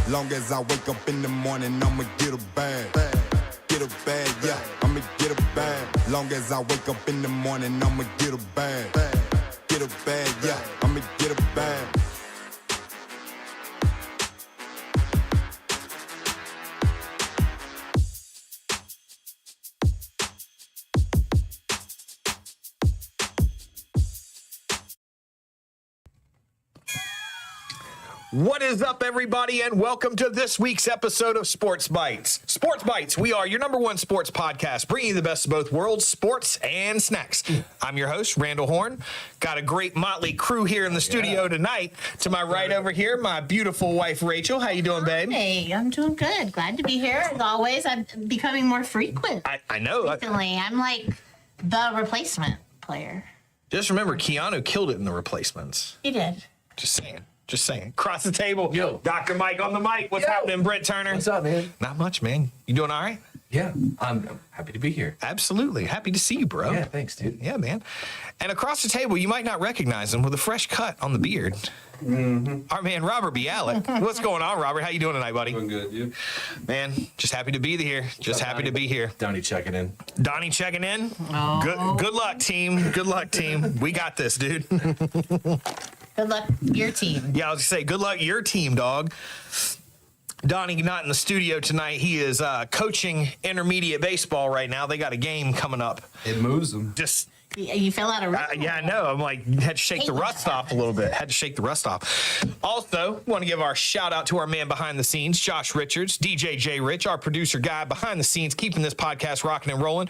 Long as I wake up in the morning, I'ma get a bag. Get a bag, yeah, I'ma get a bag. Long as I wake up in the morning, I'ma get a bag. Get a bag, yeah, I'ma get a bag. What is up, everybody, and welcome to this week's episode of SportsBites. SportsBites, we are your number one sports podcast, bringing you the best of both worlds, sports and snacks. I'm your host, Randall Horn. Got a great motley crew here in the studio tonight. To my right over here, my beautiful wife, Rachel. How you doing, babe? Hey, I'm doing good. Glad to be here. As always, I'm becoming more frequent. I know. Recently, I'm like the replacement player. Just remember, Keanu killed it in the replacements. He did. Just saying. Just saying. Across the table, Yo. Dr. Mike on the mic. What's happening, Brett Turner? What's up, man? Not much, man. You doing all right? Yeah, I'm happy to be here. Absolutely. Happy to see you, bro. Yeah, thanks, dude. Yeah, man. And across the table, you might not recognize him with a fresh cut on the beard. Our man, Robert Bialik. What's going on, Robert? How you doing tonight, buddy? Doing good, you? Man, just happy to be here. Just happy to be here. Donnie checking in. Donnie checking in. Oh. Good luck, team. Good luck, team. We got this, dude. Good luck, your team. Yeah, I was gonna say, good luck your team, dog. Donnie not in the studio tonight. He is coaching intermediate baseball right now. They got a game coming up. It moves them. Just You fell out of rhythm. yeah, I know. I'm like, had to shake the rust off a little bit. Had to shake the rust off. Also, want to give our shout out to our man behind the scenes, Josh Richards, DJ J Rich, our producer guy behind the scenes, keeping this podcast rocking and rolling.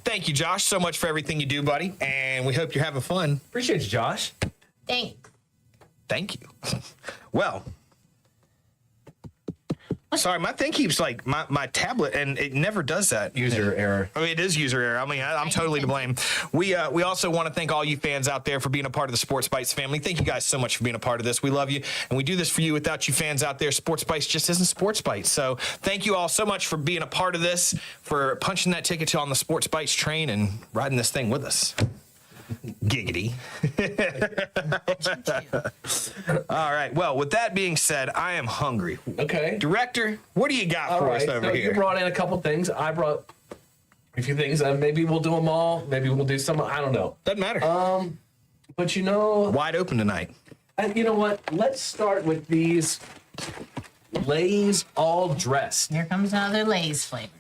Thank you, Josh, so much for everything you do, buddy. And we hope you're having fun. Appreciate you, Josh. Thanks. Thank you. Well, sorry, my thing keeps like my tablet, and it never does that. User error. I mean, it is user error. I mean, I'm totally to blame. We also want to thank all you fans out there for being a part of the SportsBites family. Thank you guys so much for being a part of this. We love you, and we do this for you. Without you fans out there, SportsBites just isn't SportsBites. So thank you all so much for being a part of this, for punching that ticket on the SportsBites train and riding this thing with us. Giggity. All right. Well, with that being said, I am hungry. Okay. Director, what do you got All for right. us over So here? you brought in a couple things. I brought a few things. Maybe we'll do them all. Maybe we'll do some. I don't know. Doesn't matter. But you know, Wide open tonight. you know what? Let's start with these Lay's all dressed. Here comes another Lay's flavor.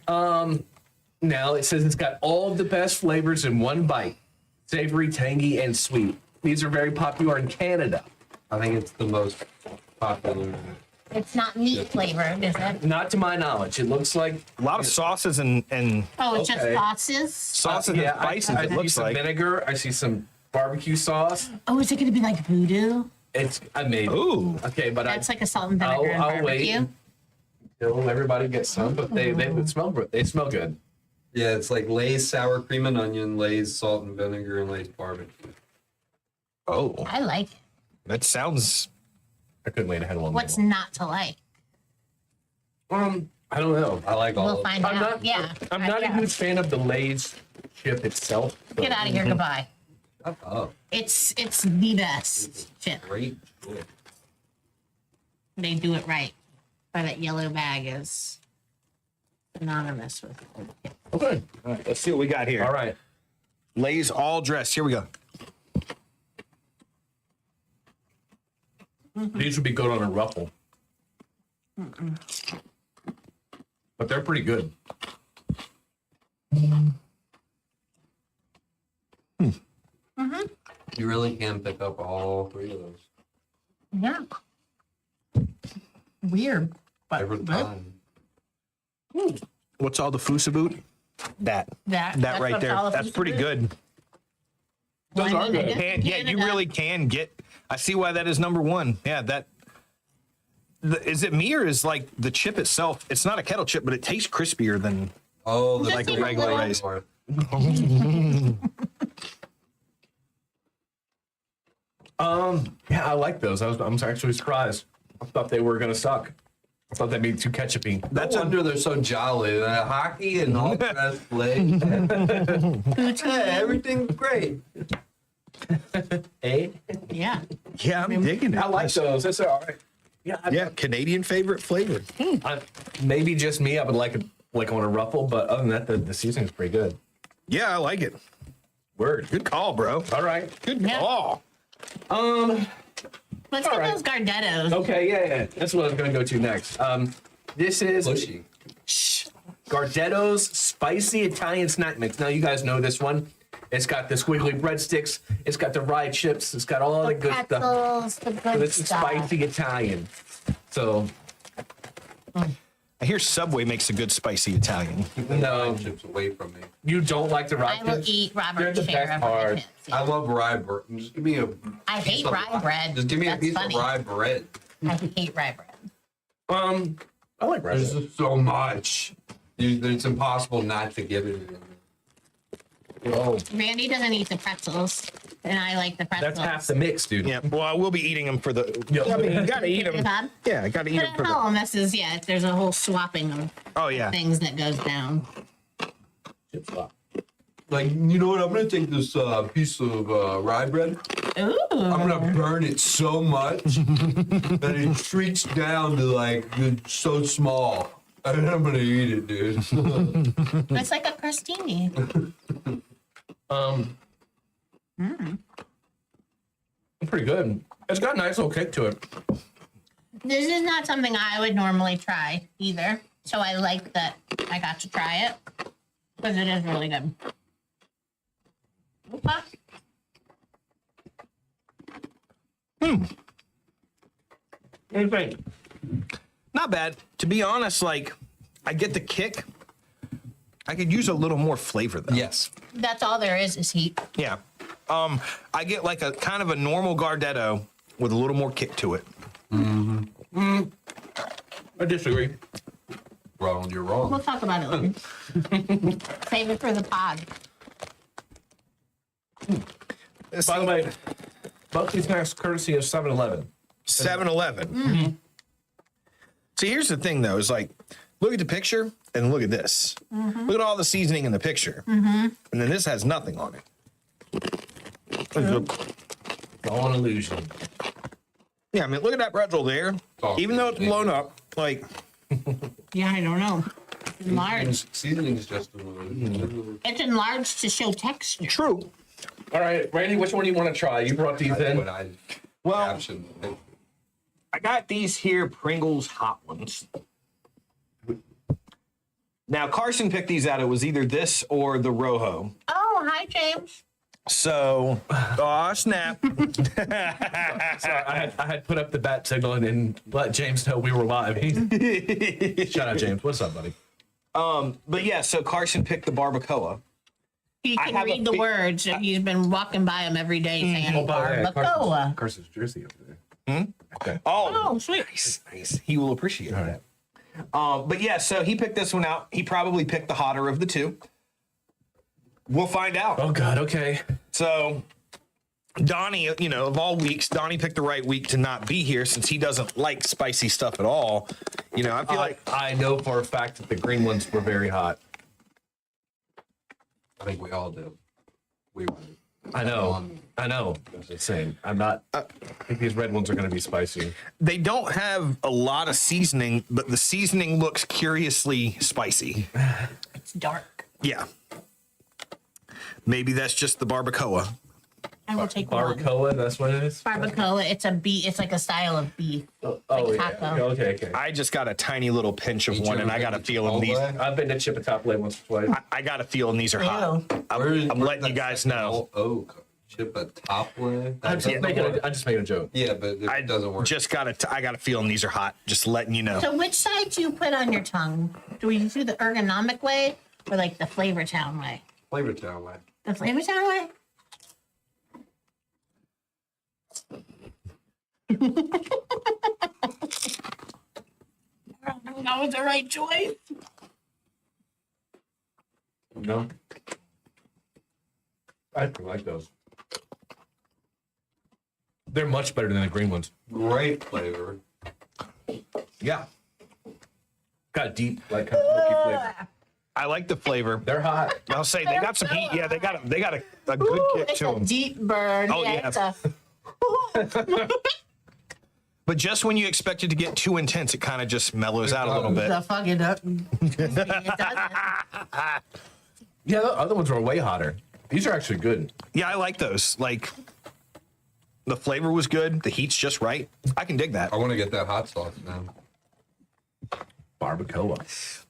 Now it says it's got all of the best flavors in one bite: savory, tangy, and sweet. These are very popular in Canada. I think it's the most popular. It's not meat flavored, is it? Not to my knowledge. It looks like A lot of sauces and Oh, it's just Okay. sauces? sauces yeah, and spices. I It see looks some like. vinegar. I see some barbecue sauce. Oh, is it going to be like voodoo? I made. Ooh. Okay, but That's like a salt and vinegar and I'll wait barbecue. until everybody gets some. But they smell good. Yeah, it's like Lay's sour cream and onion, Lay's salt and vinegar, and Lay's barbecue. Oh, I like it. that sounds. I couldn't wait. I had one. What's more. not to like? I don't know. I like all We'll of them. find out. I'm not a huge fan of the Lay's chip itself. so- Get out of here. Goodbye. Shut up. It's the best chip. Great. Good. They do it right. Why that yellow bag is synonymous with it. Okay. All right, let's see what we got here. All right. Lay's all dressed. Here we go. These would be good on a ruffle. But they're pretty good. You really can pick up all three of those Yeah. Weird. But every good. time. What's all the fusaboot? That That's right what's there. all That's pretty good. Those are good. Yeah, you really can get. I see why that is number one. Yeah, that. Is it me or is like the chip itself? It's not a kettle chip, but it tastes crispier than Oh, the Like a regular little Lay's. more. Yeah, I like those. I'm actually surprised. I thought they were gonna suck. I thought that'd be too ketchupy. No wonder they're so jolly. Hockey and all dressed Lay. Hey, everything's great. Eh? Yeah. Yeah, I'm digging it. I like those. That's all right. Yeah, Canadian favorite flavor. Maybe just me. I would like on a ruffle, but other than that, the seasoning's pretty good. Yeah, I like it. Word. Good call, bro. All right. Good Yeah. call. Let's get those Gardettos. Okay, yeah. That's what I was going to go to next. This is Bushy. Gardetto's Spicy Italian Snack Mix. Now, you guys know this one. It's got the squiggly breadsticks. It's got the rye chips. It's got all the good stuff. Pretzels, the So good this is stuff. spicy Italian. So, I hear Subway makes a good spicy Italian. Keep the No. chips away from me. you don't like the rye I will chips? eat They're Robert's the share best of part. rye chips. I love rye bread. Just give me a. I hate piece of rye bread. Just give me a That's piece funny. of rye bread. I hate rye bread. I like rye There's bread. just so much. It's impossible not to give it. Oh, Randy doesn't eat the pretzels, and I like the pretzels. that's half the mix, dude. Yeah, well, I will be eating them for the. Yeah. I mean, you gotta eat them. Bob? Yeah, I gotta eat But them at for the. home, this is, there's a whole swapping of Oh yeah. things that goes down. Chip swap. Like, you know what? I'm gonna take this piece of rye bread. Ooh. I'm gonna burn it so much that it shrinks down to like it's so small. And I'm gonna eat it, dude. It's like a crostini. It's pretty good. It's got a nice little kick to it. This is not something I would normally try either. So I like that I got to try it because it is really good. Okay. What do you think? Not bad. To be honest, like I get the kick. I could use a little more flavor though. Yes. That's all there is heat. Yeah. I get like a kind of a normal Gardetto with a little more kick to it. I disagree. Ronald, you're wrong. We'll talk about it later. Save it for the pod. By the way, both these snacks courtesy of 7-Eleven. 7-Eleven. See, here's the thing though, is like, look at the picture and look at this. Look at all the seasoning in the picture. And then this has nothing on it. All an illusion. Yeah, I mean, look at that pretzel there. all Even though it's blown up, like, Yeah, I don't know. It's enlarged. Seasoning's just a little. It's enlarged to show texture. true. All right, Randy, which one do you want to try? You brought these in. What I Well- captioned. I got these here Pringles hot ones. Now, Carson picked these out. It was either this or the Rojo. Oh, hi, James. So, aw, snap. Sorry, I had put up the bat signal and then let James know we were live. Shout out, James. What's up, buddy? But yeah, so Carson picked the barbacoa. He I can have a read the fi- words if he's been walking by him every day saying barbacoa. Carson's jersey over there. Okay. Oh, sweet. Nice. He will appreciate that. But yeah, so he picked this one out. He probably picked the hotter of the two. We'll find out. Oh, God. Okay. So, Donnie, you know, of all weeks, Donnie picked the right week to not be here since he doesn't like spicy stuff at all. You know, I feel like I know for a fact that the green ones were very hot. I think we all do. We were. I know. That's insane. I'm not. I think these red ones are going to be spicy. they don't have a lot of seasoning, but the seasoning looks curiously spicy. It's dark. Yeah. Maybe that's just the barbacoa. I will take one. Barbacoa, that's what it is? Barbacoa. It's a beef. It's like a style of beef. Oh, Like yeah. taco. Okay. I just got a tiny little pinch of one, and I got a feeling these. I've been to Chipotle once or twice. I got a feeling these are hot. Ew. I'm letting you guys know. Oak. Chip a top one. I'm just making a joke. Yeah, but it I doesn't work. Just I got a feeling these are hot. Just letting you know. So which side do you put on your tongue? Do we do the ergonomic way or like the Flavor Town way? Flavor Town way. The Flavor Town way? I don't know if that was the right choice. No. I like those. They're much better than the green ones. Great flavor. Yeah. Got a deep, like kind of milky flavor. I like the flavor. They're hot. I'll say they got some heat. Yeah, they got a good kick It's to a them. deep burn. Oh, yeah. It's a, But just when you expect it to get too intense, it kind of just mellows out a little bit. The fuck it up. It doesn't. Yeah, the other ones were way hotter. These are actually good. Yeah, I like those. Like, the flavor was good. The heat's just right. I can dig that. I want to get that hot sauce now. Barbacoa.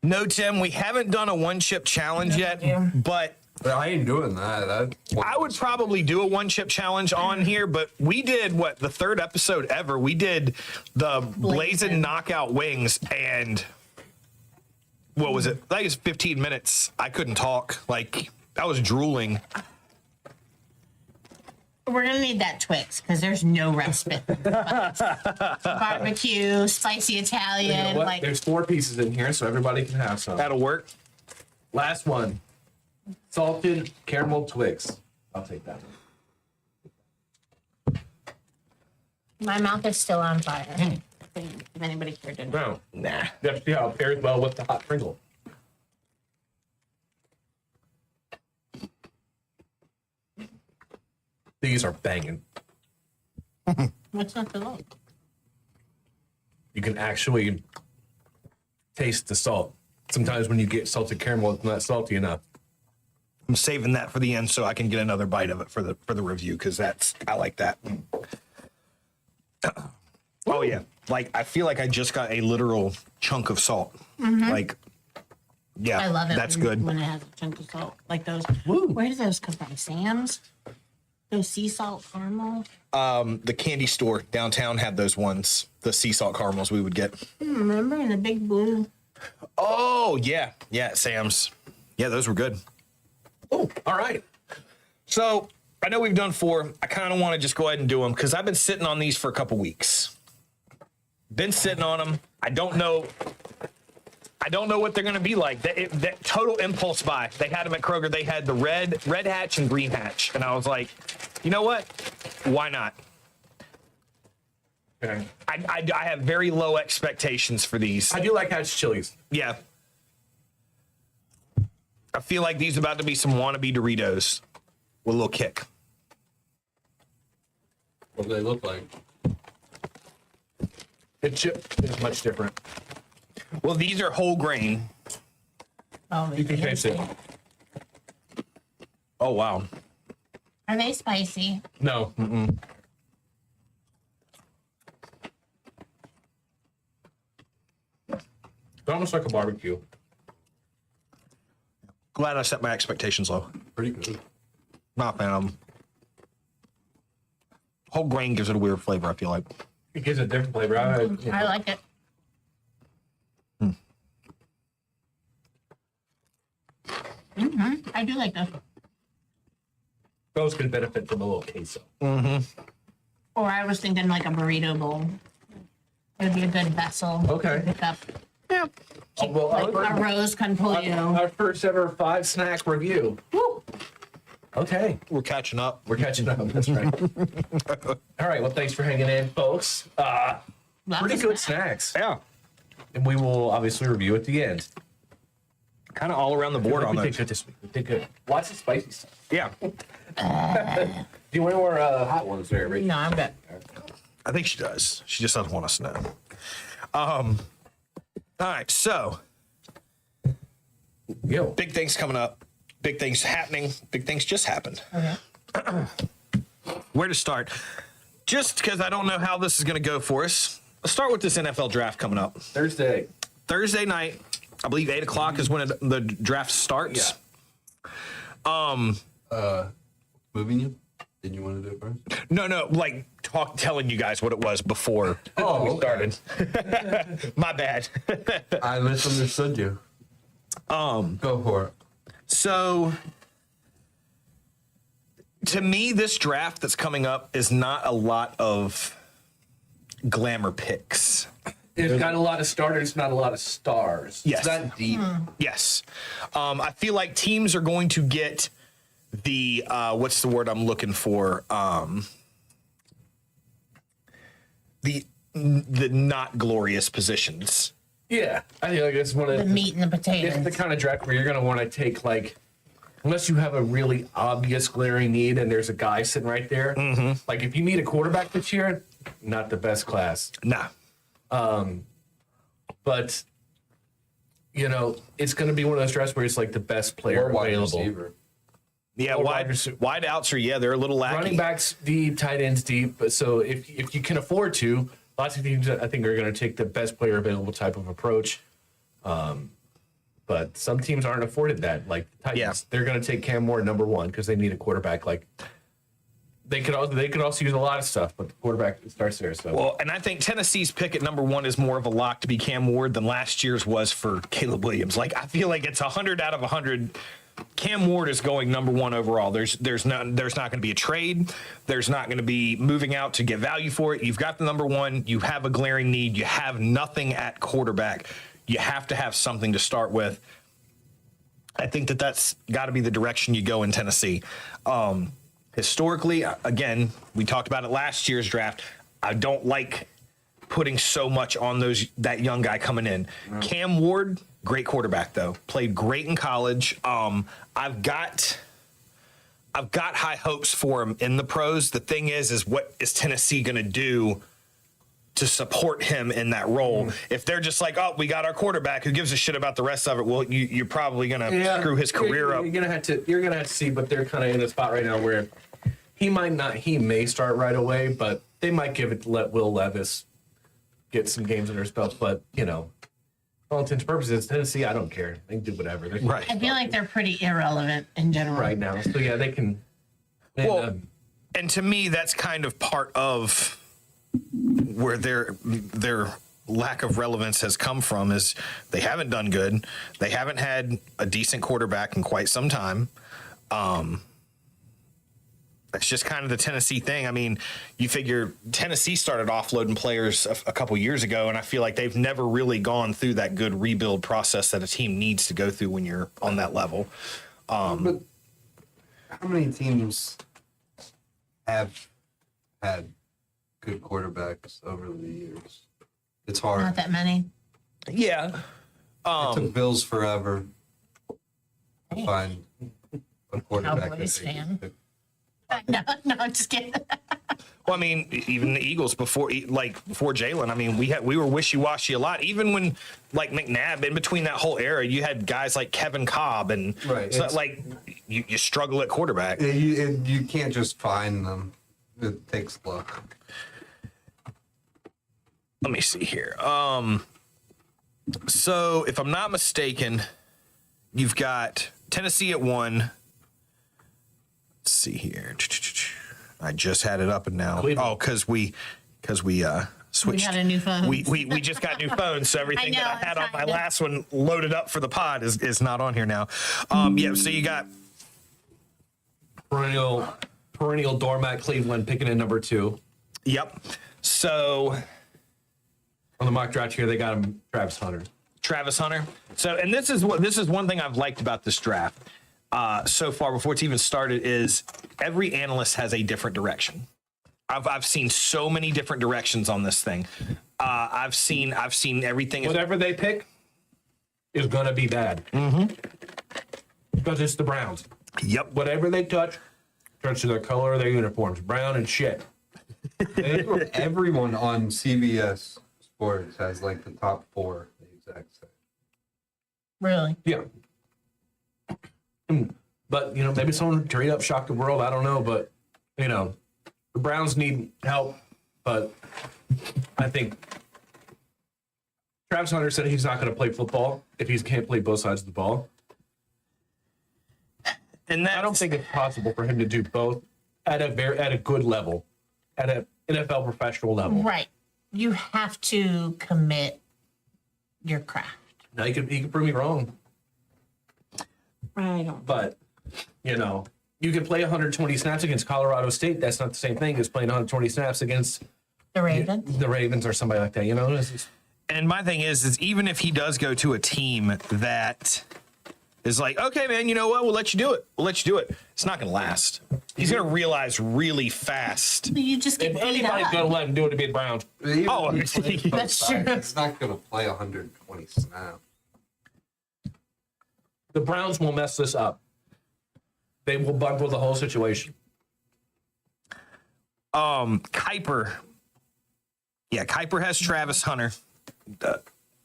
No, Tim, we haven't done a one-chip challenge yet, but But I ain't doing that. I would probably do a one-chip challenge on here, but we did, the third episode ever. We did the Blazing Knockout Wings, and what was it? I think it's 15 minutes. I couldn't talk. Like, I was drooling. We're gonna need that Twix because there's no respite. Barbecue, spicy Italian, You know what? like There's 4 pieces in here, so everybody can have some. That'll work. Last one. Salted caramel Twix. I'll take that one. my mouth is still on fire. If anybody cared to know. No. Nah. You have to see how it pairs well with the hot Pringle. These are banging. What's not to like? You can actually taste the salt. Sometimes when you get salted caramel, it's not salty enough. I'm saving that for the end so I can get another bite of it for the review because I like that. Oh yeah, like I feel like I just got a literal chunk of salt. Like, yeah, I love it. That's when, good. when it has a chunk of salt, like those. Woo. Where do those come from? Sam's. Those sea salt caramel. The candy store downtown had those ones, the sea salt caramels we would get. Remember in the big blue. Oh yeah, Sam's. Yeah, those were good. Oh, all right. So I know we've done 4. I kind of want to just go ahead and do them because I've been sitting on these for a couple weeks. Been sitting on them. I don't know what they're going to be like. That total impulse buy. They had them at Kroger. They had the red hatch and green hatch. And I was like, you know what? Why not? Okay. I have very low expectations for these. I do like hatch chilies. Yeah. I feel like these are about to be some wannabe Doritos with a little kick. What do they look like? The chip is much different. Well, these are whole grain. Oh, You can taste it. Oh, wow. Are they spicy? No. Mm-mm. They're almost like a barbecue. Glad I set my expectations low. Pretty good. Not a fan of them. Whole grain gives it a weird flavor, I feel like. It gives a different flavor. I like it. I do like those. Those could benefit from a little queso. Or I was thinking like a burrito bowl. It would be a good vessel. Okay. To pick up Yeah. Oh, well, like a rose con pollo. our first ever 5 snack review. Woo! Okay. We're catching up. We're catching up. That's right. All right. Well, thanks for hanging in, folks. Lots Pretty of good snacks. snacks. Yeah. And we will obviously review at the end. Kind of all around the board on We did those. good this week. We did good. Lots of spicy stuff. Yeah. Do you want more hot ones there, Rachel? No, I'm good. I think she does. She just doesn't want us to know. All right. So, Yo. big things coming up. Big things happening. Big things just happened. Okay. Where to start? Just because I don't know how this is going to go for us. Let's start with this NFL draft coming up. Thursday. Thursday night, I believe 8 o'clock is when the draft starts. Moving you? Did you want to do it first? No, like telling you guys what it was before we started. My bad. I misunderstood you. Go for it. So, to me, this draft that's coming up is not a lot of glamour picks. It's got a lot of starters, not a lot of stars. Yes. It's not deep. Yes. I feel like teams are going to get the, what's the word I'm looking for? The not glorious positions. Yeah. I feel like it's one of The meat and the potatoes. It's the kind of draft where you're going to want to take, like, unless you have a really obvious glaring need and there's a guy sitting right there. Like, if you need a quarterback this year, not the best class. Nah. But, you know, it's going to be one of those drafts where it's like the best player Or wide available. receiver. Yeah, Or wide outs are, they're a little lackey. Running backs deep, tight ends deep. But so if you can afford to, lots of teams I think are going to take the best player available type of approach. But some teams aren't afforded that. Like the Titans, they're going to take Cam Ward number 1 because they need a quarterback. Like they could also use a lot of stuff, but the quarterback starts there. So Well, and I think Tennessee's pick at number 1 is more of a lock to be Cam Ward than last year's was for Caleb Williams. Like I feel like it's 100 out of 100. Cam Ward is going number 1 overall. There's not going to be a trade. There's not going to be moving out to get value for it. You've got the number 1. You have a glaring need. You have nothing at quarterback. You have to have something to start with. I think that's got to be the direction you go in Tennessee. Historically, again, we talked about it last year's draft. I don't like putting so much on that young guy coming in. Cam Ward, great quarterback though. Played great in college. I've got high hopes for him in the pros. The thing is what is Tennessee going to do to support him in that role? If they're just like, oh, we got our quarterback, who gives a shit about the rest of it? Well, you're probably going to screw his career up. You're gonna have to see, but they're kind of in a spot right now where he may start right away, but they might let Will Levis get some games under his belt. But you know, all intents and purposes, Tennessee, I don't care. They can do whatever. Right. I feel like they're pretty irrelevant in general. right now. So yeah, they can. Well, and to me, that's kind of part of where their lack of relevance has come from is they haven't done good. They haven't had a decent quarterback in quite some time. That's just kind of the Tennessee thing. I mean, you figure Tennessee started offloading players a couple years ago, and I feel like they've never really gone through that good rebuild process that a team needs to go through when you're on that level. But how many teams have had good quarterbacks over the years? It's hard. Not that many. Yeah. It took Bills forever to find a quarterback. Cowboys that they fan. could- No, I'm just kidding. Well, I mean, even the Eagles before Jalen, I mean, we were wishy-washy a lot. Even when like McNabb, in between that whole era, you had guys like Kevin Cobb, and Right, so, it's- like you struggle at quarterback. You can't just find them. It takes luck. Let me see here. So if I'm not mistaken, you've got Tennessee at 1. Let's see here. I just had it up and now. Cleveland. Oh, because we switched. got a new phone. We just got new phones, so everything I know, that I had I'm on my trying to- last one loaded up for the pod is not on here now. Yeah, so you got perennial doormat Cleveland picking in number 2 yep. So on the mock draft here. They got him Travis Hunter. So, and this is one thing I've liked about this draft so far before it's even started is every analyst has a different direction. I've seen so many different directions on this thing. I've seen everything. Whatever they pick is gonna be bad. Because it's the Browns. Yep. Whatever they touch turns to the color of their uniforms, brown and shit. Everyone on CBS Sports has like the top 4 the exact same. Really? Yeah. But, you know, maybe someone trade up, shock the world. I don't know. But, you know, the Browns need help. But I think Travis Hunter said he's not going to play football if he can't play both sides of the ball. And I don't think it's possible for him to do both at a good level, at an NFL professional level. Right. You have to commit your craft. Now, he could prove me wrong. I don't. But, you know, you can play 120 snaps against Colorado State. That's not the same thing as playing 120 snaps against The Ravens. the Ravens or somebody like that. You know, And my thing is even if he does go to a team that is like, okay, man, you know what? We'll let you do it. It's not going to last. He's going to realize really fast. You just get if beat anybody's up. going to let him do it to be the Browns. Even Oh, if he plays both That's sides, true. He's not going to play 120 snaps. The Browns will mess this up. They will bumble the whole situation. Kuiper Yeah, Kuiper has Travis Hunter.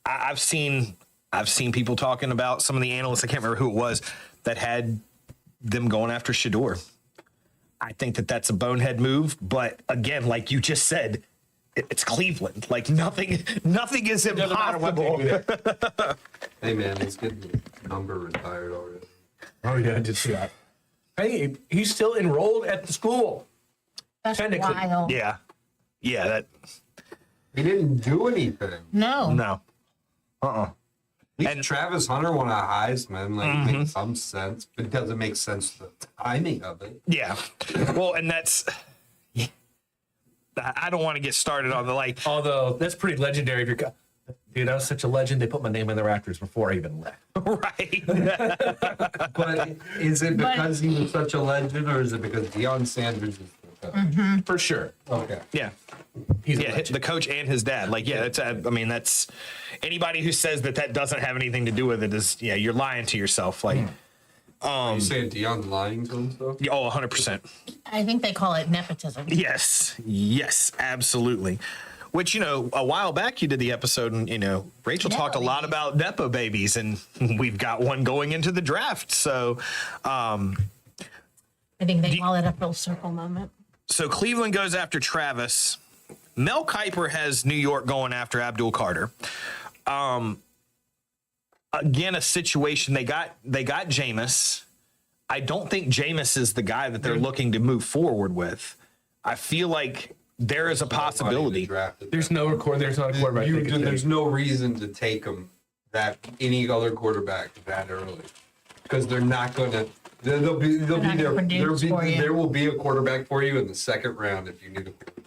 I've seen people talking about some of the analysts. I can't remember who it was that had them going after Shador. I think that's a bonehead move, but again, like you just said, it's Cleveland. Like nothing is impossible. Hey man, he's getting the number retired already. Oh yeah, I did see that. Hey, he's still enrolled at the school. That's Technically. wild. Yeah, that He didn't do anything. No. no. At least Travis Hunter won a Heisman. Like, makes some sense, but it doesn't make sense the timing of it. Yeah. Well, and that's. I don't want to get started on the like. Although that's pretty legendary. If you're, dude, I was such a legend. They put my name in the rafters before I even left. Right. But is it because he was such a legend, or is it because Deion Sanders is the coach? For sure. Okay. Yeah. He's a Yeah, legend. the coach and his dad. Like, yeah, that's anybody who says that doesn't have anything to do with it is, yeah, you're lying to yourself. Like, You saying Deion's lying to himself? 100%. I think they call it nepotism. Yes, absolutely. Which, a while back you did the episode and, Rachel talked a lot about Nepo babies, and we've got one going into the draft. So, I think they call it a full circle moment. so Cleveland goes after Travis. Mel Kiper has New York going after Abdul Carter. Again, a situation they got Jameis. I don't think Jameis is the guy that they're looking to move forward with. I feel like there is a possibility. There's not a quarterback. There's no reason to take him any other quarterback that early, because they're not going to. They'll be not there. gonna produce for you. There will be a quarterback for you in the second round if you need a quarterback.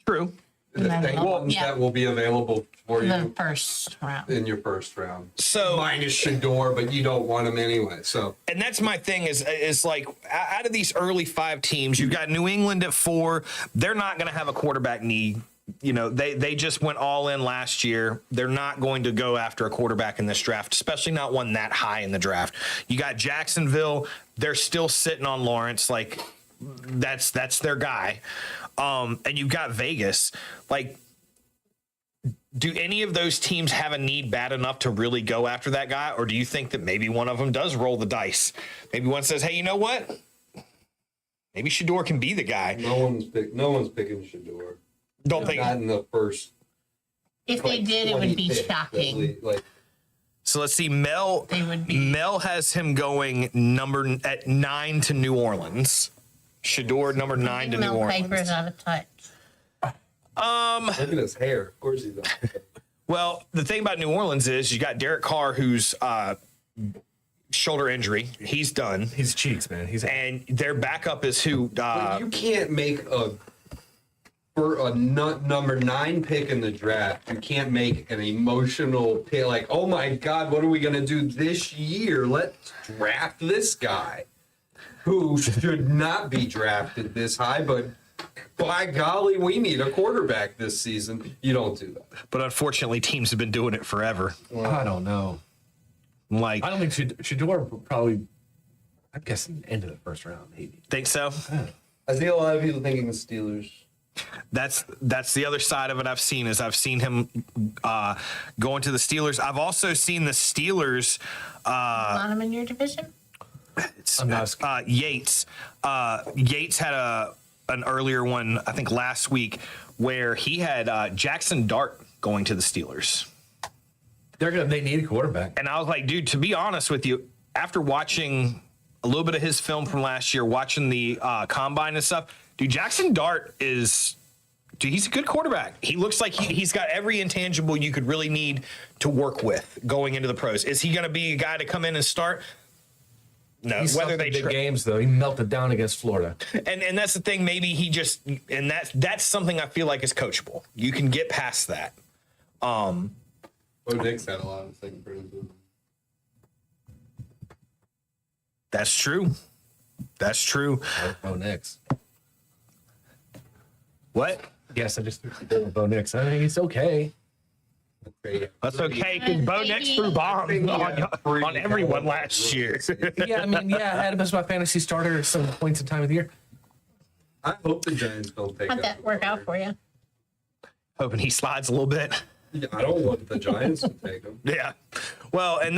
True. That will be available for The you first round. in your first round. So Minus Shador, but you don't want him anyway. So and that's my thing is like out of these early 5 teams, you've got New England at 4. They're not going to have a quarterback need. They just went all in last year. They're not going to go after a quarterback in this draft, especially not one that high in the draft. You got Jacksonville. They're still sitting on Lawrence. Like that's their guy. And you've got Vegas. Like, do any of those teams have a need bad enough to really go after that guy? Or do you think that maybe one of them does roll the dice? Maybe one says, hey, you know what? Maybe Shador can be the guy. no one's picking Shador. Don't think. Not in the first. If they did, it would be 20 picks, shocking. Like, So let's see. Mel has him going at 9 to New Orleans. Shador number 9 to New Mel Orleans. Kiper's out of touch. look at his hair. Of course he's not. Well, the thing about New Orleans is you got Derek Carr, who's shoulder injury. He's done. His cheeks, man. And their backup is who? But you can't make for a number 9 pick in the draft. You can't make an emotional pick like, oh my God, what are we gonna do this year? Let's draft this guy who should not be drafted this high, but by golly, we need a quarterback this season. You don't do that. But unfortunately, teams have been doing it forever. I don't know. Like, I don't think Shador probably. I'm guessing end of the first round, maybe. think so? I see a lot of people thinking the Steelers. That's the other side of it. I've seen him going to the Steelers. I've also seen the Steelers. Want him in your division? It's I'm not- Yates. Yates had an earlier one, I think last week, where he had Jackson Dart going to the Steelers. They need a quarterback. And I was like, dude, to be honest with you, after watching a little bit of his film from last year, watching the combine and stuff, dude, Jackson Dart he's a good quarterback. He looks like he's got every intangible you could really need to work with going into the pros. Is he going to be a guy to come in and start? No, He whether sucked they in big games though, he melted down against Florida. and that's the thing. Maybe he just that's something I feel like is coachable. You can get past that. Bo Nix had a lot of second criticism. That's true. That's true. Bo Nix. What? Yes, I just threw Bo Nix. I mean, it's okay. That's okay because Bo Nix threw bombs on everyone last year. Yeah, I mean, I had him as my fantasy starter at some points in time of the year. I hope the Giants don't take How'd up that work out for you? hoping he slides a little bit. I don't want the Giants to take him. Yeah. Well, and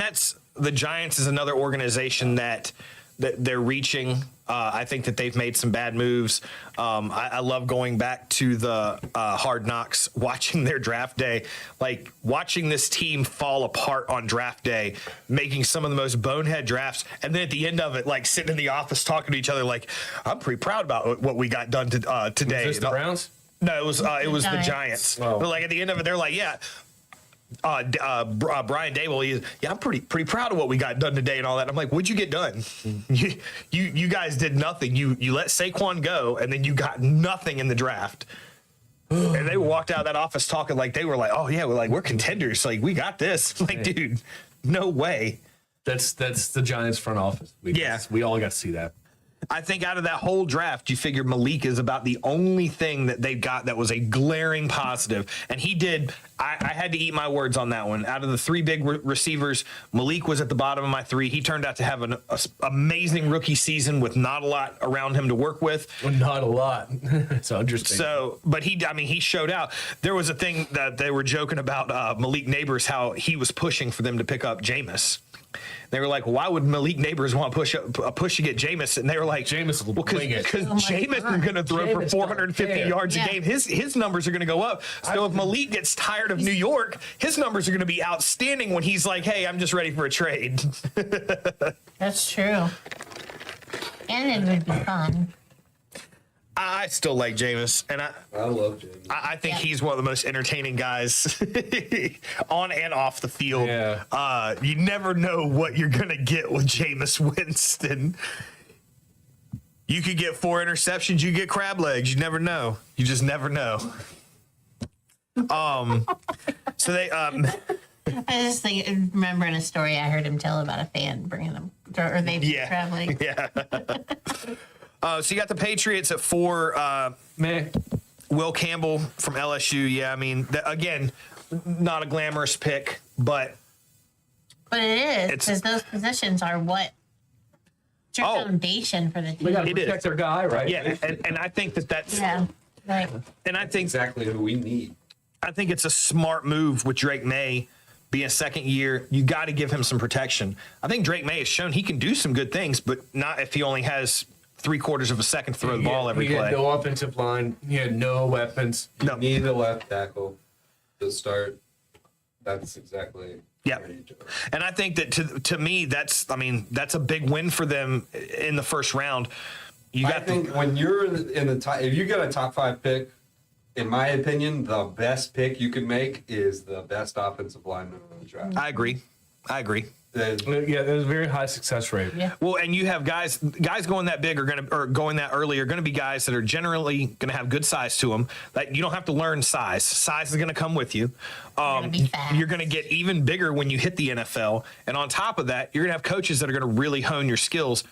the Giants is another organization that they're reaching. I think that they've made some bad moves. I love going back to the Hard Knocks, watching their draft day, like watching this team fall apart on draft day, making some of the most bonehead drafts. And then at the end of it, like sitting in the office talking to each other, like, I'm pretty proud about what we got done today. Was this the Browns? No, it was the Giants. Oh. But like at the end of it, they're like, yeah. Brian Dable, I'm pretty proud of what we got done today and all that. I'm like, what'd you get done? You guys did nothing. You let Saquon go, and then you got nothing in the draft. And they walked out of that office talking like they were like, oh yeah, we're contenders. Like we got this. Like, dude, no way. That's the Giants front office. We all got to see that. I think out of that whole draft, you figure Malik is about the only thing that they've got that was a glaring positive. And he did. I had to eat my words on that one. Out of the three big receivers, Malik was at the bottom of my three. He turned out to have an amazing rookie season with not a lot around him to work with. Well, not a lot. So interesting. So, but he showed out. There was a thing that they were joking about Malik Neighbors, how he was pushing for them to pick up Jameis. They were like, why would Malik Neighbors want to push to get Jameis? And they were like, Jameis will wing it. Because Jameis is going to throw for 450 yards a game. His numbers are going to go up. So if Malik gets tired of New York, his numbers are going to be outstanding when he's like, hey, I'm just ready for a trade. That's true. And it would be fun. I still like Jameis, and I love James. I think he's one of the most entertaining guys on and off the field. Yeah. You never know what you're going to get with Jameis Winston. You could get 4 interceptions. You get crab legs. You never know. You just never know. So they I just remembering a story I heard him tell about a fan bringing them, or they traveling. Yeah. So you got the Patriots at 4. Man, Will Campbell from LSU. Yeah, I mean, again, not a glamorous pick, but it is, because those positions are what it's your foundation for the they team. got to It protect is. their guy, right? yeah, and I think that's Yeah, right. and I think Exactly who we need. I think it's a smart move with Drake May being a second year. You got to give him some protection. I think Drake May has shown he can do some good things, but not if he only has 3/4 of a second to throw the ball every He play. had no offensive line. He had no weapons. You need a left tackle to start. That's exactly. Yeah. where you do it. And I think that to me, that's a big win for them in the first round. I think when you're in the top, if you get a top 5 pick, in my opinion, the best pick you could make is the best offensive lineman in the draft. I agree. Yeah, there's a very high success rate. Yeah. Well, and you have guys going that big or going that early are going to be guys that are generally going to have good size to them. Like, you don't have to learn size. Size is going to come with you. gonna be fast. You're going to get even bigger when you hit the NFL. And on top of that, you're going to have coaches that are going to really hone your skills.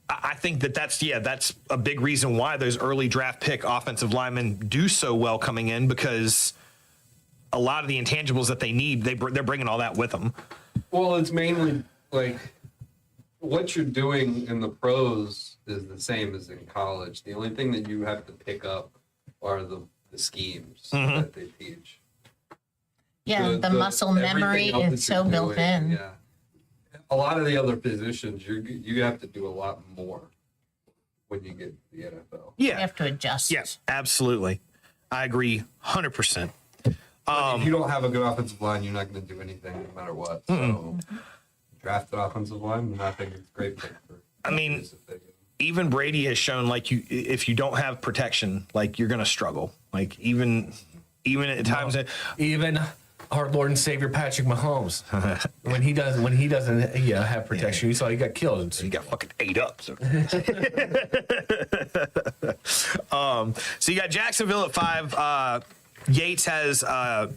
I think that's a big reason why those early draft pick offensive linemen do so well coming in, because a lot of the intangibles that they need, they're bringing all that with them. Well, it's mainly like what you're doing in the pros is the same as in college. The only thing that you have to pick up are the schemes that they teach. Yeah, the muscle everything memory else that is so you're built doing, in. Yeah. A lot of the other positions, you have to do a lot more when you get to the NFL. You Yeah. have to adjust. Yes, absolutely. I agree 100%. But if you don't have a good offensive line, you're not going to do anything no matter what. So, draft an offensive line, I think it's a great pick for. I mean, even Brady has shown, like, if you don't have protection, like, you're going to struggle. Like, even at times, Even our Lord and Savior Patrick Mahomes, when he doesn't have protection, you saw he got killed. he got fucking ate up. So, so you got Jacksonville at 5. Yates has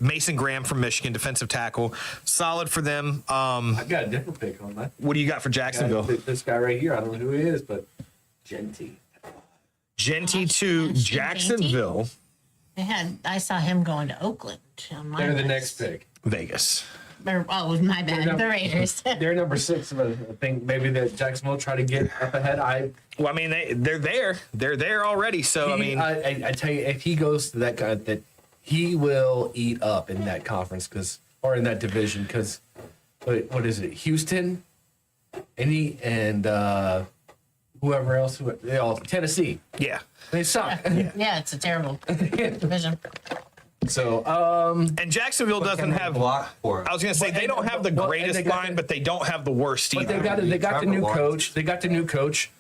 Mason Graham from Michigan, defensive tackle. Solid for them. I got a different pick on that. What do you got for Jacksonville? This guy right here, I don't know who he is, but Genty. Genty to Gosh, Jacksonville. I saw him going to Oakland on my They're the list. next pick. Vegas. Oh, my bad. The Raiders. They're number 6, but I think maybe that Jacksonville try to get up ahead. Well, I mean, they're there. They're there already. So, I mean, I tell you, if he goes to that guy, that he will eat up in that conference or in that division because what is it? Houston, and whoever else, Tennessee. Yeah. They suck. Yeah, it's a terrible division. So, And Jacksonville doesn't have. block for him. I was going to say they don't have the greatest line, but they don't have the worst but either. they got the new Trevor coach. They got the new coach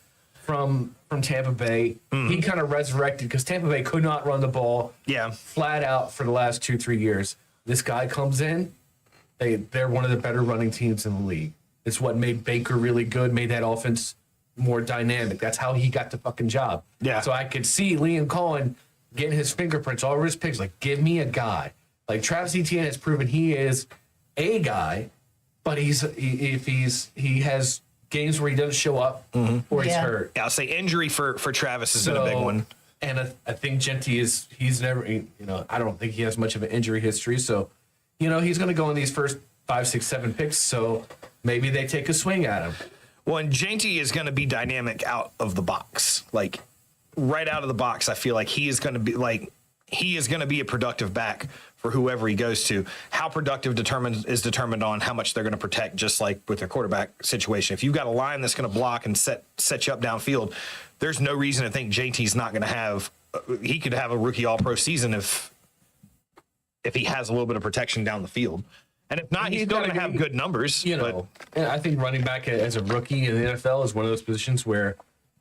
from Tampa Bay. He kind of resurrected because Tampa Bay could not run the ball. Yeah. Flat out for the last 2-3 years. This guy comes in. They're one of the better running teams in the league. It's what made Baker really good, made that offense more dynamic. That's how he got the fucking job. Yeah. So I could see Liam Cohen getting his fingerprints all over his picks. Like, give me a guy. Like Travis Etienne has proven he is a guy, but he has games where he doesn't show up or he's hurt. Yeah, I'll say injury for Travis has been a big one. And I think Genty he's never, I don't think he has much of an injury history. So, he's going to go in these first 5, 6, 7 picks. So maybe they take a swing at him. Well, and Janty is going to be dynamic out of the box. Like, right out of the box, I feel like he is going to be a productive back for whoever he goes to. How productive is determined on how much they're going to protect, just like with their quarterback situation. If you've got a line that's going to block and set you up downfield, there's no reason to think JT's not going to have. He could have a rookie All-Pro season if he has a little bit of protection down the field. And if not, he's still going to have good numbers. And I think running back as a rookie in the NFL is one of those positions where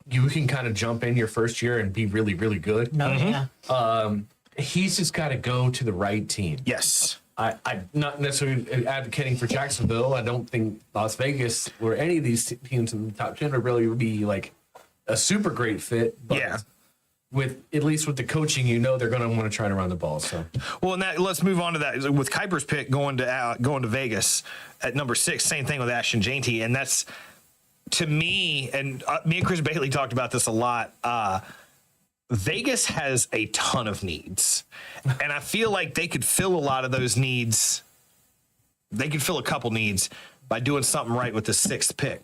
you can kind of jump in your first year and be really, really good. No, yeah. He's just got to go to the right team. Yes. I'm not necessarily advocating for Jacksonville. I don't think Las Vegas or any of these teams in the top 10 would really be like a super great fit. But Yeah. at least with the coaching, they're going to want to try to run the ball. So, Well, and let's move on to that. With Kuiper's pick going to Vegas at number 6, same thing with Ashton Janty, and that's to me. And me and Chris Bailey talked about this a lot. Vegas has a ton of needs, and I feel like they could fill a lot of those needs. They could fill a couple needs by doing something right with the 6th pick.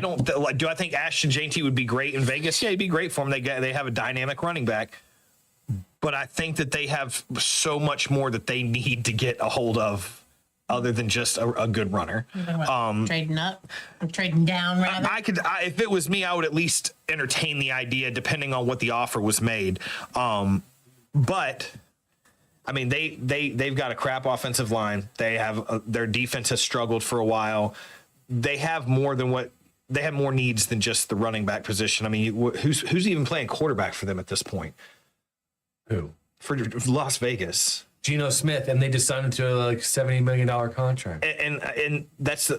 Do I think Ashton Janty would be great in Vegas? Yeah, he'd be great for them. They have a dynamic running back, but I think that they have so much more that they need to get a hold of other than just a good runner. Trading up, or trading down, rather. If it was me, I would at least entertain the idea, depending on what the offer was made. But I mean, they've got a crap offensive line. They have their defense has struggled for a while. They have more needs than just the running back position. I mean, who's even playing quarterback for them at this point? who? For Las Vegas. Geno Smith, and they just signed him to a $70 million contract. And that's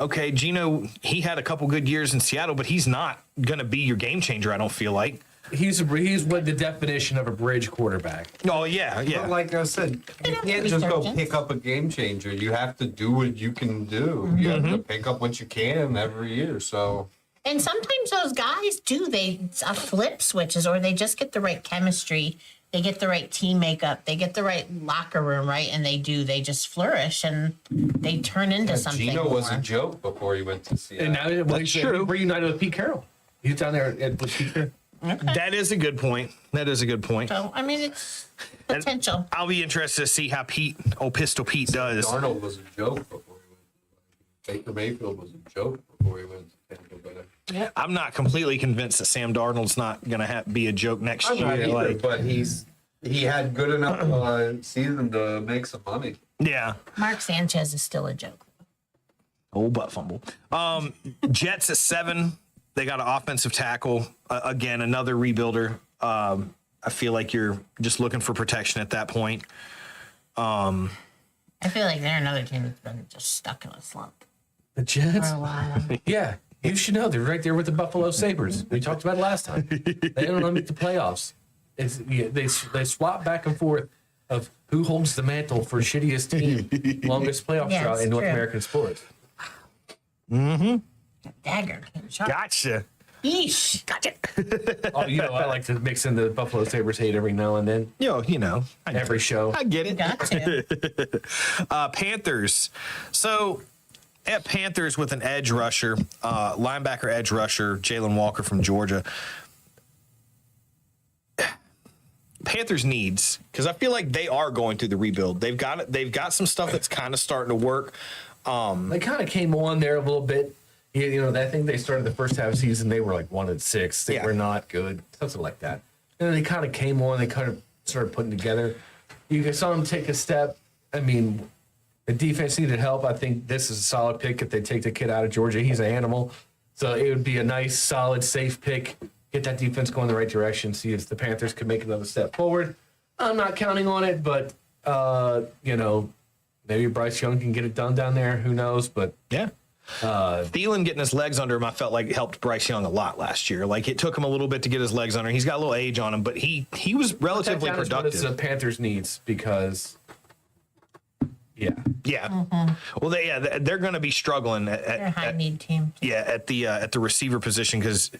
okay. Geno, he had a couple good years in Seattle, but he's not going to be your game changer. I don't feel like He's what the definition of a bridge quarterback. Oh yeah. But like I said, you can't just go pick up a game changer. You have to do what you can do. You have to pick up what you can every year. So. And sometimes those guys do. They flip switches, or they just get the right chemistry. They get the right team makeup. They get the right locker room, right? And they just flourish, and they turn into something. Geno was more. a joke before he went to Seattle. And now he's true. reunited with Pete Carroll. He's down there with Pete. Okay. That is a good point. So, I mean, it's potential. I'll be interested to see how Pistol Pete does. Darnold was a joke before he went. Baker Mayfield was a joke before he went to Tampa Bay. I'm not completely convinced that Sam Darnold's not going to be a joke next I'm not year. either, but he had good enough season to make some money. Yeah. Mark Sanchez is still a joke. Old butt fumble. Jets at 7. They got an offensive tackle. Again, another rebuilder. I feel like you're just looking for protection at that point. I feel like they're another team that's been just stuck in a slump The Jets? for a while. Yeah. You should know. They're right there with the Buffalo Sabres. We talked about it last time. They don't make the playoffs. They swap back and forth of who holds the mantle for shittiest team, longest playoff Yeah, drought it's in North true. American sports. Dagger. Gotcha. Yeesh. Gotcha. Oh, I like to mix in the Buffalo Sabres hate every now and then. Every show. I get it. Got to. Panthers. So at Panthers with an edge rusher, linebacker edge rusher, Jalen Walker from Georgia. Panthers needs, because I feel like they are going through the rebuild. They've got some stuff that's kind of starting to work. They kind of came on there a little bit. You know, I think they started the first half of the season. They were like 1-6. They were not good, something like that. And then they kind of came on. They kind of started putting together. You saw them take a step. I mean, the defense needed help. I think this is a solid pick if they take the kid out of Georgia. He's an animal. So it would be a nice, solid, safe pick. Get that defense going the right direction. See if the Panthers could make another step forward. I'm not counting on it, but, you know, maybe Bryce Young can get it done down there. Who knows? But Yeah. Thielen getting his legs under him, I felt like helped Bryce Young a lot last year. Like it took him a little bit to get his legs under. He's got a little age on him, but he was relatively that productive. is what the Panthers needs because, yeah. Well, they're going to be struggling They're a high at need team. at the receiver position because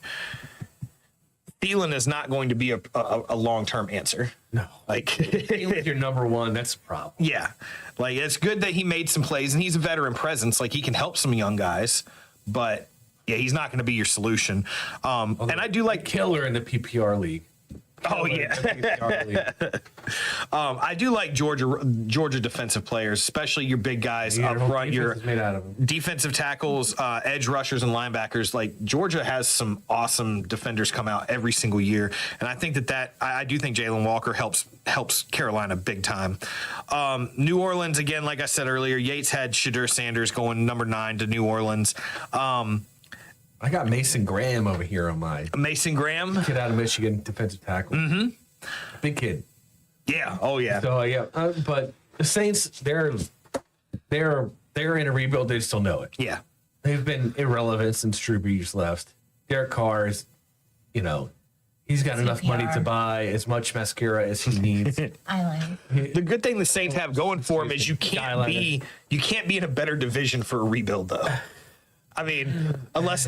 Thielen is not going to be a long-term answer. No. Like Thielen's your number one. That's a problem. yeah, like it's good that he made some plays and he's a veteran presence. Like he can help some young guys, but yeah, he's not going to be your solution. And I do like Killer in the PPR league. Oh Killer yeah, in the PPR league. I do like Georgia defensive players, especially your big guys up front. Your Defense is made out of them. defensive tackles, edge rushers, and linebackers. Like Georgia has some awesome defenders come out every single year, and I think I do think Jalen Walker helps Carolina big time. New Orleans again, like I said earlier, Yates had Shadur Sanders going number 9 to New Orleans. I got Mason Graham over here on my Mason Graham, kid out of Michigan, defensive tackle. Mm-hmm. Big kid. yeah, oh yeah, So yeah, but the Saints, they're in a rebuild. They still know it. yeah. They've been irrelevant since Drew Brees left. Derek Carr's, you know, he's got enough money to buy as much mascara as he needs. Eyeliner. The good thing the Saints have going for them is you can't be in a better division for a rebuild though. I mean, unless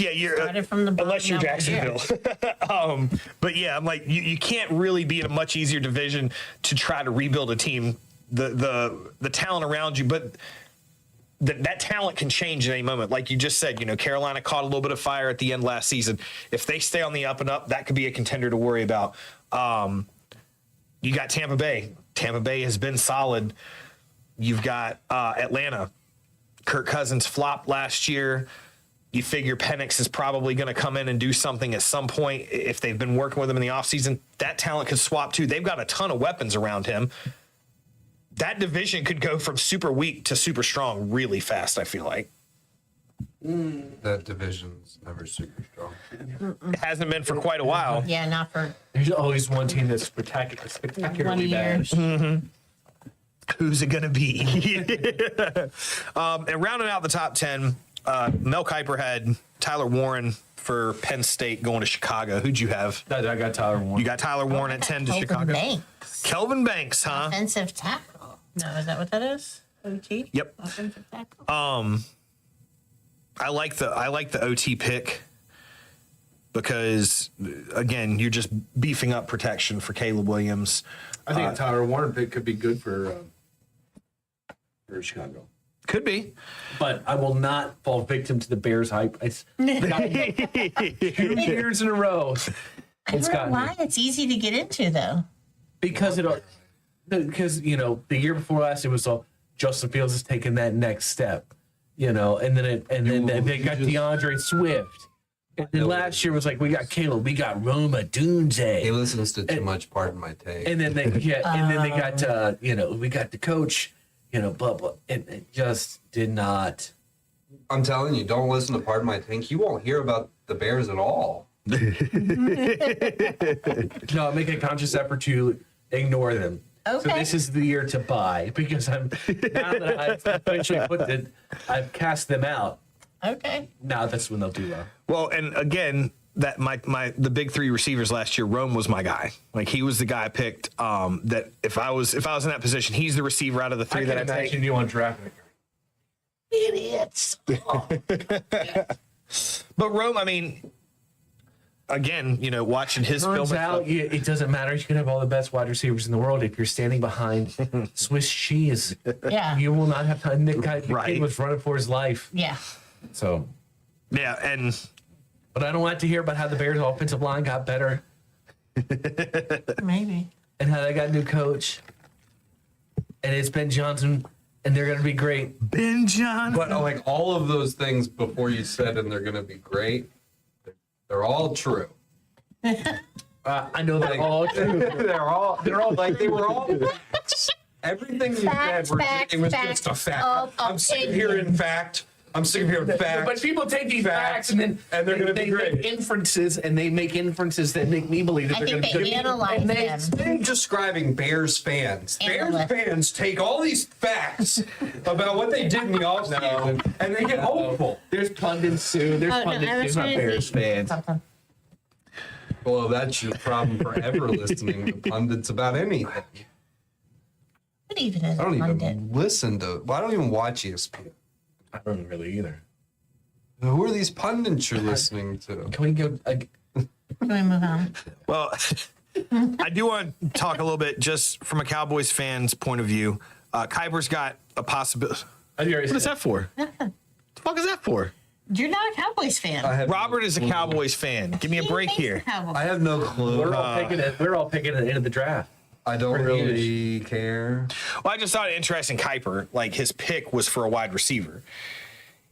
you're Started from the bottom, unless you're now we're here. Jacksonville. But yeah, I'm like you can't really be in a much easier division to try to rebuild a team. The talent around you, but that talent can change at any moment. Like you just said, you know, Carolina caught a little bit of fire at the end last season. If they stay on the up and up, that could be a contender to worry about. You got Tampa Bay. Tampa Bay has been solid. You've got Atlanta. Kirk Cousins flopped last year. You figure Penix is probably going to come in and do something at some point if they've been working with him in the offseason. That talent could swap too. They've got a ton of weapons around him. That division could go from super weak to super strong really fast, I feel like. That division's never super strong. It hasn't been for quite a while. Yeah, not for There's always one team that's spectacularly 1 bad. year. Who's it going to be? And rounding out the top 10, Mel Kiper had Tyler Warren for Penn State going to Chicago. Who'd you have? I got Tyler Warren. You got Tyler Warren at 10 to Kelvin Chicago. Banks. Kelvin Banks, huh? Offensive tackle. No, is that what that is? OT? Yep. Offensive tackle. I like the OT pick because again, you're just beefing up protection for Caleb Williams. I think a Tyler Warren pick could be good for Chicago. Could be. But I will not fall victim to the Bears hype. It's 2 years in a row. I don't know why it's easy to get into though. Because you know the year before last it was all Justin Fields is taking that next step, you know, and then they got DeAndre Swift, and then last year was like we got Caleb, we got Roma Dunze. He listens to too much. Pardon my take. And then they got you know, we got the coach, you know, blah blah, and it just did not. I'm telling you, don't listen to Pardon My Take. You won't hear about the Bears at all. No, I make a conscious effort to ignore them. Okay. So this is the year to buy because now that I've eventually I've cast them out. Okay. Now that's when they'll do well. Well, and again, that the big 3 receivers last year, Rome was my guy. Like he was the guy I picked. That if I was in that position, he's the receiver out of the 3 that I take. imagine you on draft pick. Idiots. But Rome, I mean, again, you know, watching his film. Turns out it doesn't matter. You can have all the best wide receivers in the world if you're standing behind Swiss cheese. Yeah. You will not have time. The Right. kid was running for his life. Yeah. So, Yeah, and but I don't like to hear about how the Bears' offensive line got better. Maybe. and how they got a new coach, and it's Ben Johnson, and they're gonna be great. Ben Johnson. But like all of those things before you said, and they're going to be great, they're all true. I know they're all true. they're all like they were all facts. Everything you Facts, said, facts, it was facts just a fact. of I'm sick of hearing fact. I'm sick of hearing fact. But people take these facts and then and they're going to they be great. make inferences, and they make inferences that make me believe that I they're think going to be they good. analyze And they- them. I'm describing Bears fans. Analyst. Bears fans take all these facts about what they did in the offseason and they get hopeful. There's pundits too. There's Oh, no, I pundits was too, not trying to Bears think fans. something. Well, that's your problem forever listening to pundits about anything. What even is I don't a even pundit? listen to. Well, I don't even watch ESPN. I don't really either. Who are these pundits you're listening to? Can we go? Can we move on? Well, I do want to talk a little bit just from a Cowboys fan's point of view. Kuiper's got a possibility. What is that for? What the fuck is that for? You're not a Cowboys fan. Robert is a Cowboys fan. Give me a He break hates here. the Cowboys. I have no clue. We're all picking it. We're all picking at the end of the draft. I don't We're really care. Well, I just thought it interesting. Kuiper, like his pick was for a wide receiver.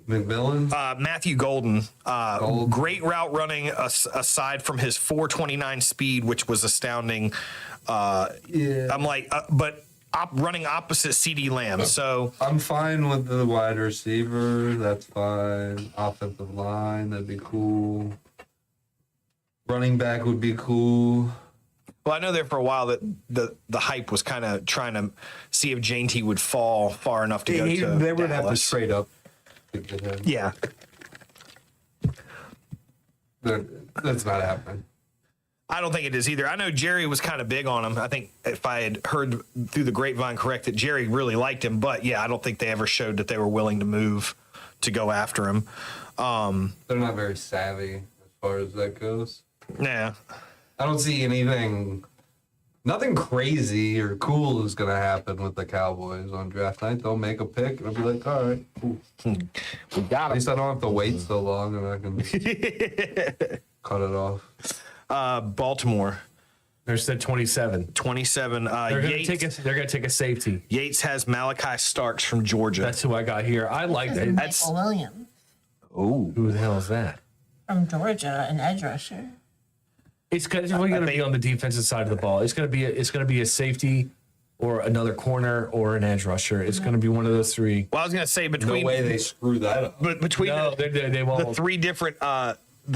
McMillan? Matthew Golden, great route running aside from his 4.29 speed, which was astounding. Yeah. I'm like, but running opposite CD Lamb. So I'm fine with the wide receiver. That's fine. Offensive line, that'd be cool. Running back would be cool. well, I know there for a while that the hype was kind of trying to see if J&T would fall far enough to go to They would have to Dallas. trade up to get him. Yeah. That's not happening. I don't think it is either. I know Jerry was kind of big on him. I think if I had heard through the grapevine correct that Jerry really liked him, but yeah, I don't think they ever showed that they were willing to move to go after him. They're not very savvy as far as that goes. Yeah. I don't see nothing crazy or cool is going to happen with the Cowboys on draft night. They'll make a pick and I'll be like, all right, cool. We got At least I don't have to wait so long and I can cut it off. Baltimore, There's the 27. 27. They're gonna Yates, They're gonna take a safety. Yates has Malachi Starks from Georgia. That's who I got here. I like that. That's- Michael Williams Ooh. Who the hell is that? from Georgia, an edge rusher. It's going to be on the defensive side of the ball. It's going to be a safety, or another corner, or an edge rusher. It's going to be one of those three. Well, I was going to say No between way they screw that up. but between No, they won't. the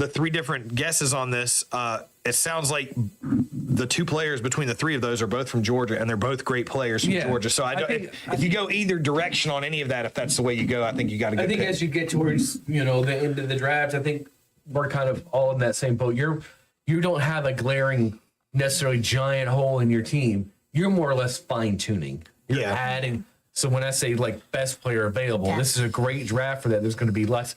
three different guesses on this, it sounds like the two players between the three of those are both from Georgia, and they're both great players from Yeah. Georgia. So if you go either direction on any of that, if that's the way you go, I think you got to go. I think as you get towards the end of the draft, I think we're kind of all in that same boat. You don't have a glaring, necessarily giant hole in your team. You're more or less fine tuning. You're Yeah. adding. So when I say like best player available, Yeah. this is a great draft for that. There's going to be not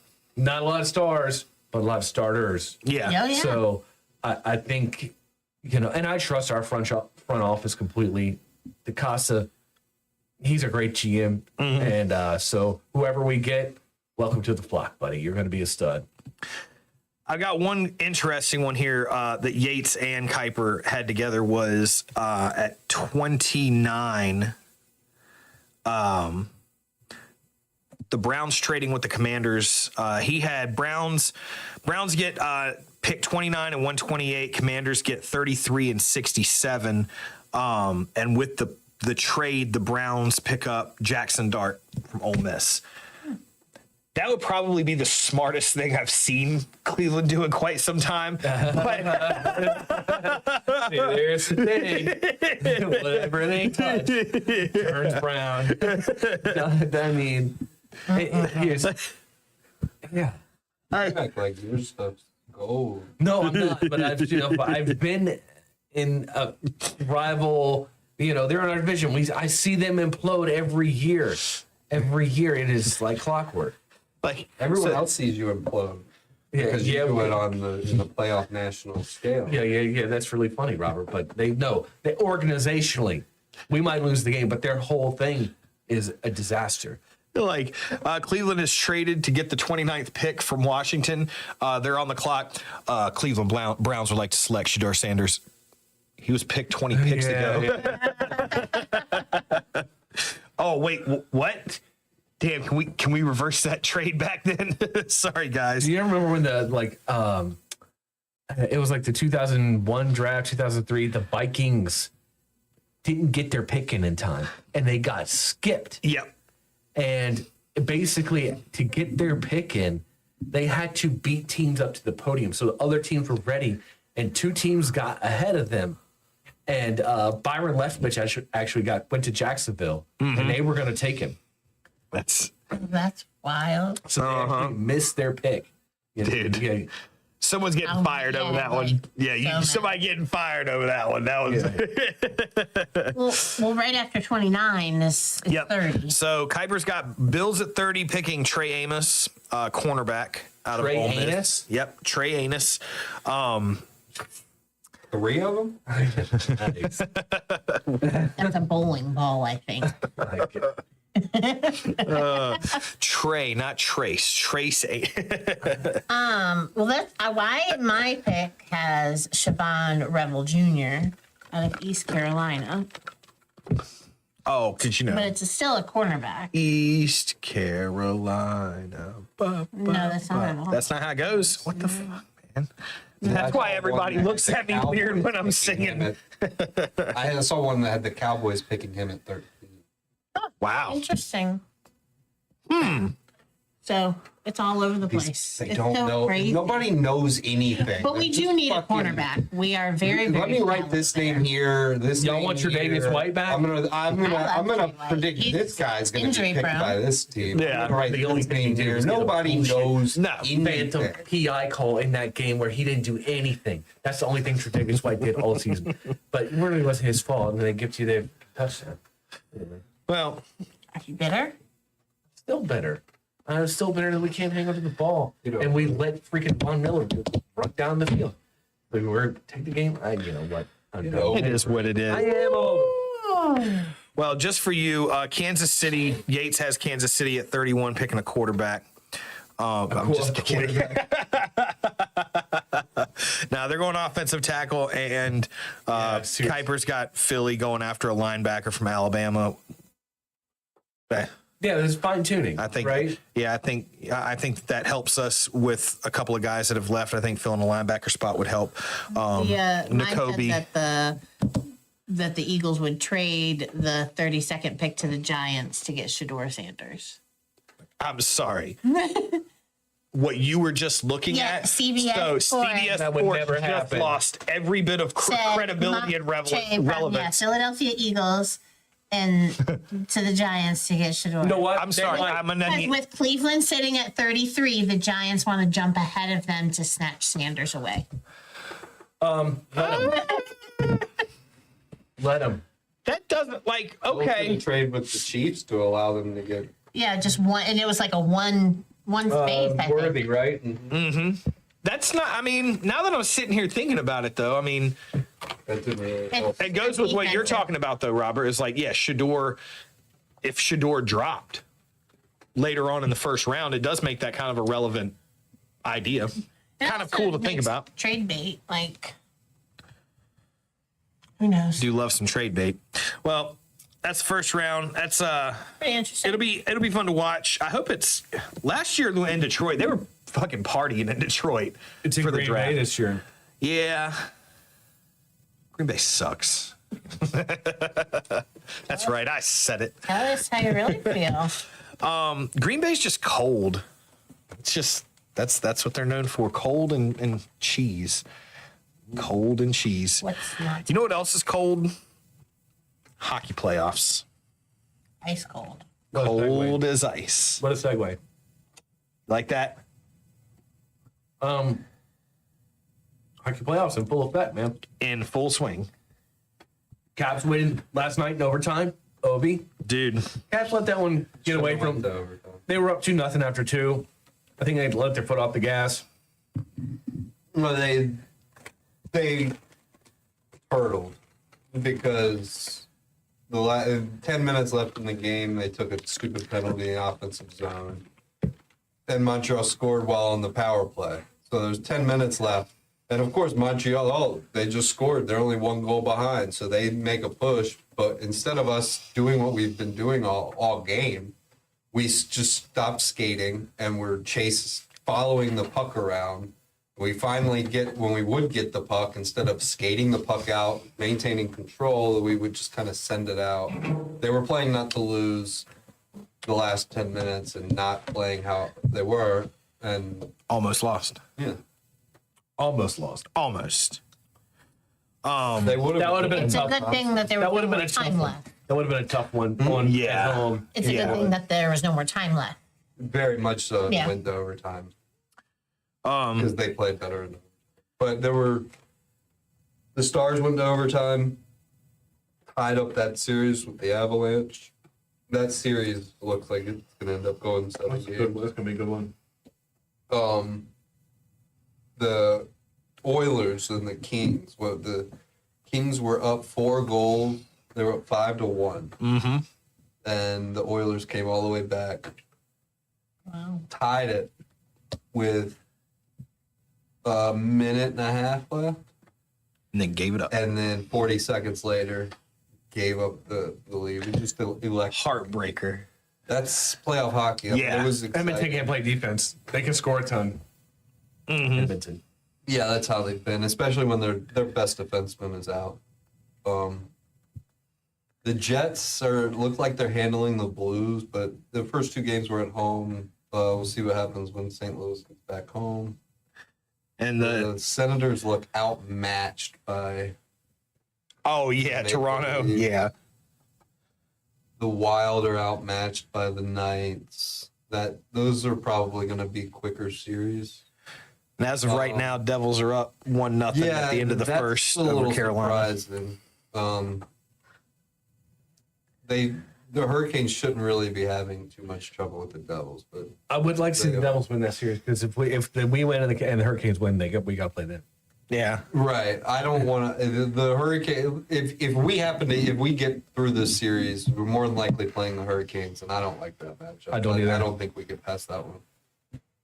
a lot of stars, but a lot of starters. yeah. Oh, yeah. So I think, and I trust our front office completely. DeCosta, he's a great GM. And so whoever we get, welcome to the flock, buddy. You're going to be a stud. I got one interesting one here that Yates and Kuiper had together was at 29. The Browns trading with the Commanders. He had Browns get pick 29 and 128. Commanders get 33 and 67. And with the trade, the Browns pick up Jackson Dart from Ole Miss. That would probably be the smartest thing I've seen Cleveland do in quite some time. But There's the thing. Whatever they touch turns brown. I mean, here's, yeah. Act like your stuff's gold. No, I'm not. But I've been in a rival. They're in our division. I see them implode every year. Every year, it is like clockwork. like Everyone so- else sees you implode because you do it in the playoff national scale. Yeah. That's really funny, Robert. But they know that organizationally, we might lose the game, but their whole thing is a disaster. like Cleveland is traded to get the 29th pick from Washington. They're on the clock. Cleveland Browns would like to select Shedeur Sanders. He was picked 20 picks ago. Oh wait, what? Damn, can we reverse that trade back then? Sorry, guys. Do you remember when it was like the 2001 draft, 2003, the Vikings didn't get their pick in time and they got skipped. Yep. And basically to get their pick in, they had to beat teams up to the podium. So the other teams were ready and 2 teams got ahead of them. And Byron Leftwich actually went to Jacksonville and they were going to take him. That's wild. So they actually missed their pick. Dude. Yeah. Someone's getting fired over that one. Yeah, somebody getting fired over that one. That was Well, right after 29 is 30. So Kuiper's got Bills at 30, picking Trey Amos, cornerback out of Ole Miss. Anus? Yep, Trey Amos. 3 of them? Nice. That's a bowling ball, I think. Trey, not Trace. Trace. Well, that's why my pick has Siobhan Revel Jr. out of East Carolina, Oh, because but it's still a cornerback. East Carolina. No, that's not at all. That's not how it goes. What the fuck, man? That's why everybody looks at me weird when I'm singing. I saw one that had the Cowboys picking him at 13. Wow. Interesting. So it's all over the place. They It's don't so know. crazy. Nobody knows anything. But we They're do just need a fucking- cornerback. We are very, very. Let me write this name here. This Y'all name want your here. Davis White back? I'm gonna I love White. predict He's this guy's gonna injury get picked prone. by this team. Yeah, I'm gonna write the only this thing name he did here. was get a Nobody bullshit knows No, Phantom anything. PI call in that game where he didn't do anything. That's the only thing Tre'Davious White did all season. But it really wasn't his fault, and they give you their touchdown. Well, Are you bitter? Still better. It's still better that we can't hang onto the ball, You know. and we let freaking Von Miller just run down the field. We were take the game. You know what? I'm know. done. it is what it is. I am over. Well, just for you, Kansas City, Yates has Kansas City at 31, picking a quarterback. I'm just kidding. Now they're going offensive tackle, and seriously. Kuiper's got Philly going after a linebacker from Alabama. Yeah, there's fine tuning. I think, right? yeah, I think that helps us with a couple of guys that have left. I think filling the linebacker spot would help. Yeah, mine N'Kobe. said that the Eagles would trade the 32nd pick to the Giants to get Shador Sanders. I'm sorry. What you were just looking Yeah, at. CBS So Sports. CBS That would Sports never just happen. lost every bit of Said credibility and Yeah, relevance. Philadelphia Eagles and to the Giants to get Shador. You know what? I'm sorry. I'm gonna Because need. with Cleveland sitting at 33, the Giants want to jump ahead of them to snatch Sanders away. Let him. That doesn't like Hopefully okay. trade with the Chiefs to allow them to get Yeah, just one, and it was like a one space. I think. Worthy, right? That's not. I mean, now that I'm sitting here thinking about it, though, I mean, That didn't really help. it goes with what you're talking about, though, Robert. Is like, yeah, Shador. If Shador dropped later on in the first round, it does make that kind of a relevant idea. It Kind of also cool to think makes about. Trade bait, like who knows? Do love some trade bait. Well, that's the first round. That's Pretty interesting. it'll be fun to watch. I hope it's last year in Detroit. They were fucking partying in Detroit It's in for the Green draft. Bay this year. Yeah. Green Bay sucks. That's right. I said it. Tell us how you really feel. Green Bay's just cold. It's just that's what they're known for. Cold and cheese. Cold and cheese. What's not You know what else is cold? Hockey playoffs. ice cold? What a Cold segue. as ice. What a segue. Like that? Hockey playoffs in full effect, man. In full swing. Caps win last night in overtime. Obi. Dude. Caps let that one get away Should've from. went to overtime. They were up 2-0 after 2. I think they let their foot off the gas. Well, they hurdled because 10 minutes left in the game, they took a stupid penalty in the offensive zone. And Montreal scored while on the power play. So there's 10 minutes left. And of course, Montreal, they just scored. They're only 1 goal behind, so they make a push. But instead of us doing what we've been doing all game, we just stopped skating and we're following the puck around. We finally when we would get the puck, instead of skating the puck out, maintaining control, we would just kind of send it out. They were playing not to lose the last 10 minutes and not playing how they were. And Almost lost. yeah, Almost lost. Almost. they would have. That would have been It's a a tough good thing that there That was would no have more been a tough time one. left. That would have been a tough one on Yeah. at home. It's a good thing that there was no more time left. Very much so. Yeah. Went to overtime because they played better. But the Stars went to overtime, tied up that series with the Avalanche. That series looks like it's going to end up going 7 That's games. going to be a good one. The Oilers and the Kings. Well, the Kings were up 4 goals. They were up 5-1. Mm-hmm. And the Oilers came all the way back, Wow. tied it with a minute and a half left. And then gave it up. And then 40 seconds later, gave up the lead. We just elected. Heartbreaker. That's playoff hockey. Yeah. It was Edmonton exciting. can't play defense. They can score a ton. Edmonton. Yeah, that's how they've been, especially when their best defenseman is out. The Jets look like they're handling the Blues, but the first 2 games were at home. We'll see what happens when St. Louis gets back home. And The Senators look outmatched by Toronto. Leaf. Yeah. the Wild are outmatched by the Knights. Those are probably going to be quicker series. And as of right now, Devils are up 1-0 at the end of the that's first a little over Carolina. surprising. The Hurricanes shouldn't really be having too much trouble with the Devils, but I would like to see the Devils win that series because if we win and the Hurricanes win, we got to play them. Yeah. right. I don't want to. The Hurricane. If we get through this series, we're more than likely playing the Hurricanes, and I don't like that matchup. I don't either. I don't think we get past that one.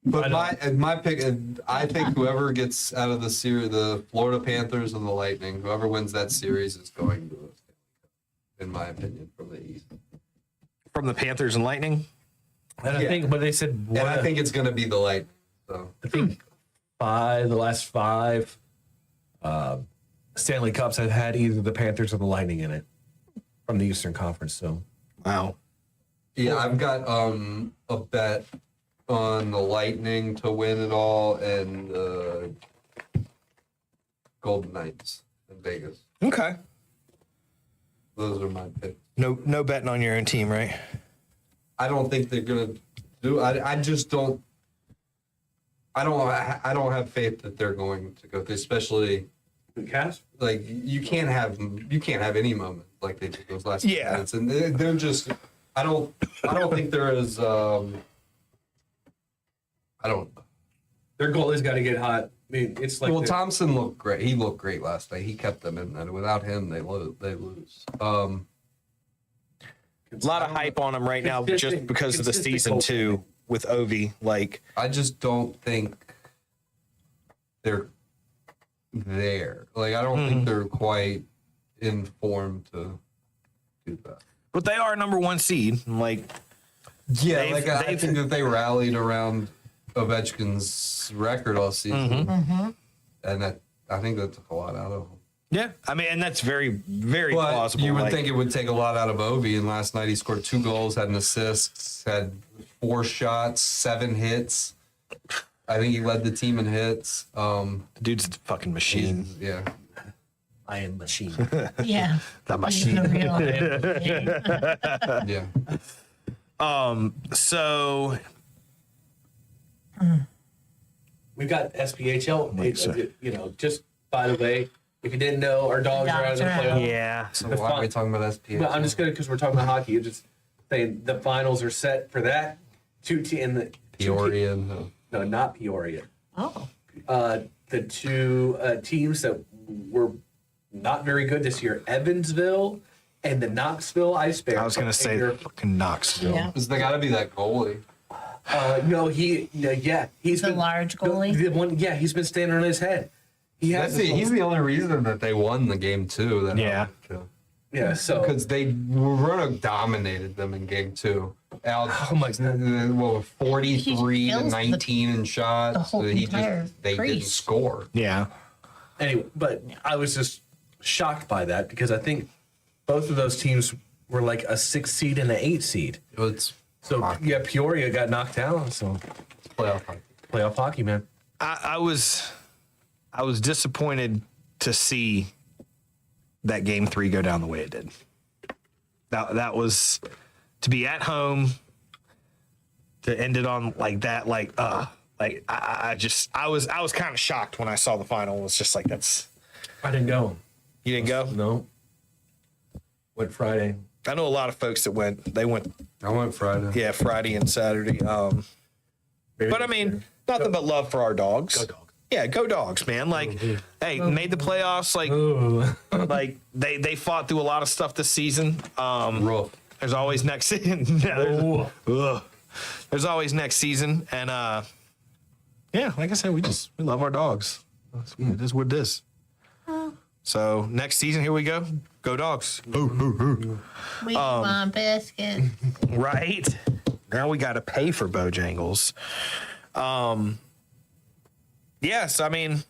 But my pick, I think whoever gets out of the series, the Florida Panthers and the Lightning, whoever wins that series is going to, in my opinion, from the East. From the Panthers and Lightning? And I think, but they said, And I think it's going to be the Lightning. So I think the last 5 Stanley Cups have had either the Panthers or the Lightning in it from the Eastern Conference. So Wow. yeah, I've got a bet on the Lightning to win it all and Golden Knights in Vegas. Okay. Those are my picks. No betting on your own team, right? I don't think they're gonna do. I just don't. I don't have faith that they're going to go. Especially the Cavs. like you can't have any moment like they did those last few Yeah. minutes, and they're just. I don't think they're as. I don't. Their goalie's got to get hot. I mean, it's like Well, Thompson looked great. He looked great last night. He kept them in, and without him, they lose. A lot of hype on them right now just because of the season 2 with Ovi. Like, I just don't think they're there. Like, I don't think they're quite in form to do that. but they are number 1 seed. Like, Yeah, I they've- think that they rallied around Ovechkin's record all season, and that I think that took a lot out of them. yeah. I mean, and that's very, very But plausible. you would like, think it would take a lot out of Ovi, and last night he scored 2 goals, had an assist, had 4 shots, 7 hits. I think he led the team in hits. the dude's a fucking machine. Yeah. I am machine. Yeah. The He's the real- Yeah. So, We've got SPHL. Just by the way, if you didn't know, our dogs are out of the Dogs are out. playoffs. yeah. So why are we talking about SPH? But I'm just good because we're talking about hockey. You're just saying the finals are set for that. Peoria. No. No, not Peoria. Oh. The 2 teams that were not very good this year, Evansville and the Knoxville Ice Bears. I was going to say fucking Knoxville. Yeah. Because they got to be that goalie. No, he's The large goalie? The one, yeah, he's been standing on his head. He's the only reason that they won the game too. That Yeah. So because they dominated them in game 2. oh my God. Well, 43 to fills 19 in shots. the whole So entire they didn't crease. score. Yeah. Anyway, but I was just shocked by that because I think both of those teams were like a 6 seed and an 8 seed. It's So hockey. yeah, Peoria got knocked out. So Playoff hockey. playoff hockey, man. I was disappointed to see that game 3 go down the way it did. That was to be at home, to end it on like that, I was kind of shocked when I saw the final. It was just like, that's, I didn't go. you didn't go? No. Went Friday. I know a lot of folks that went. They went, I went Friday. yeah, Friday and Saturday. But I mean, nothing but love for our dogs. Go Dogs. Yeah, go Dogs, man. Like, hey, made the playoffs. Like, like they fought through a lot of stuff this season. Rough. There's always next season. There's always next season, and yeah, like I said, we love our dogs. It is what it is. So next season, here we go. Go Dogs. We want biscuit. Right. Now we got to pay for Bojangles. Yes, I mean,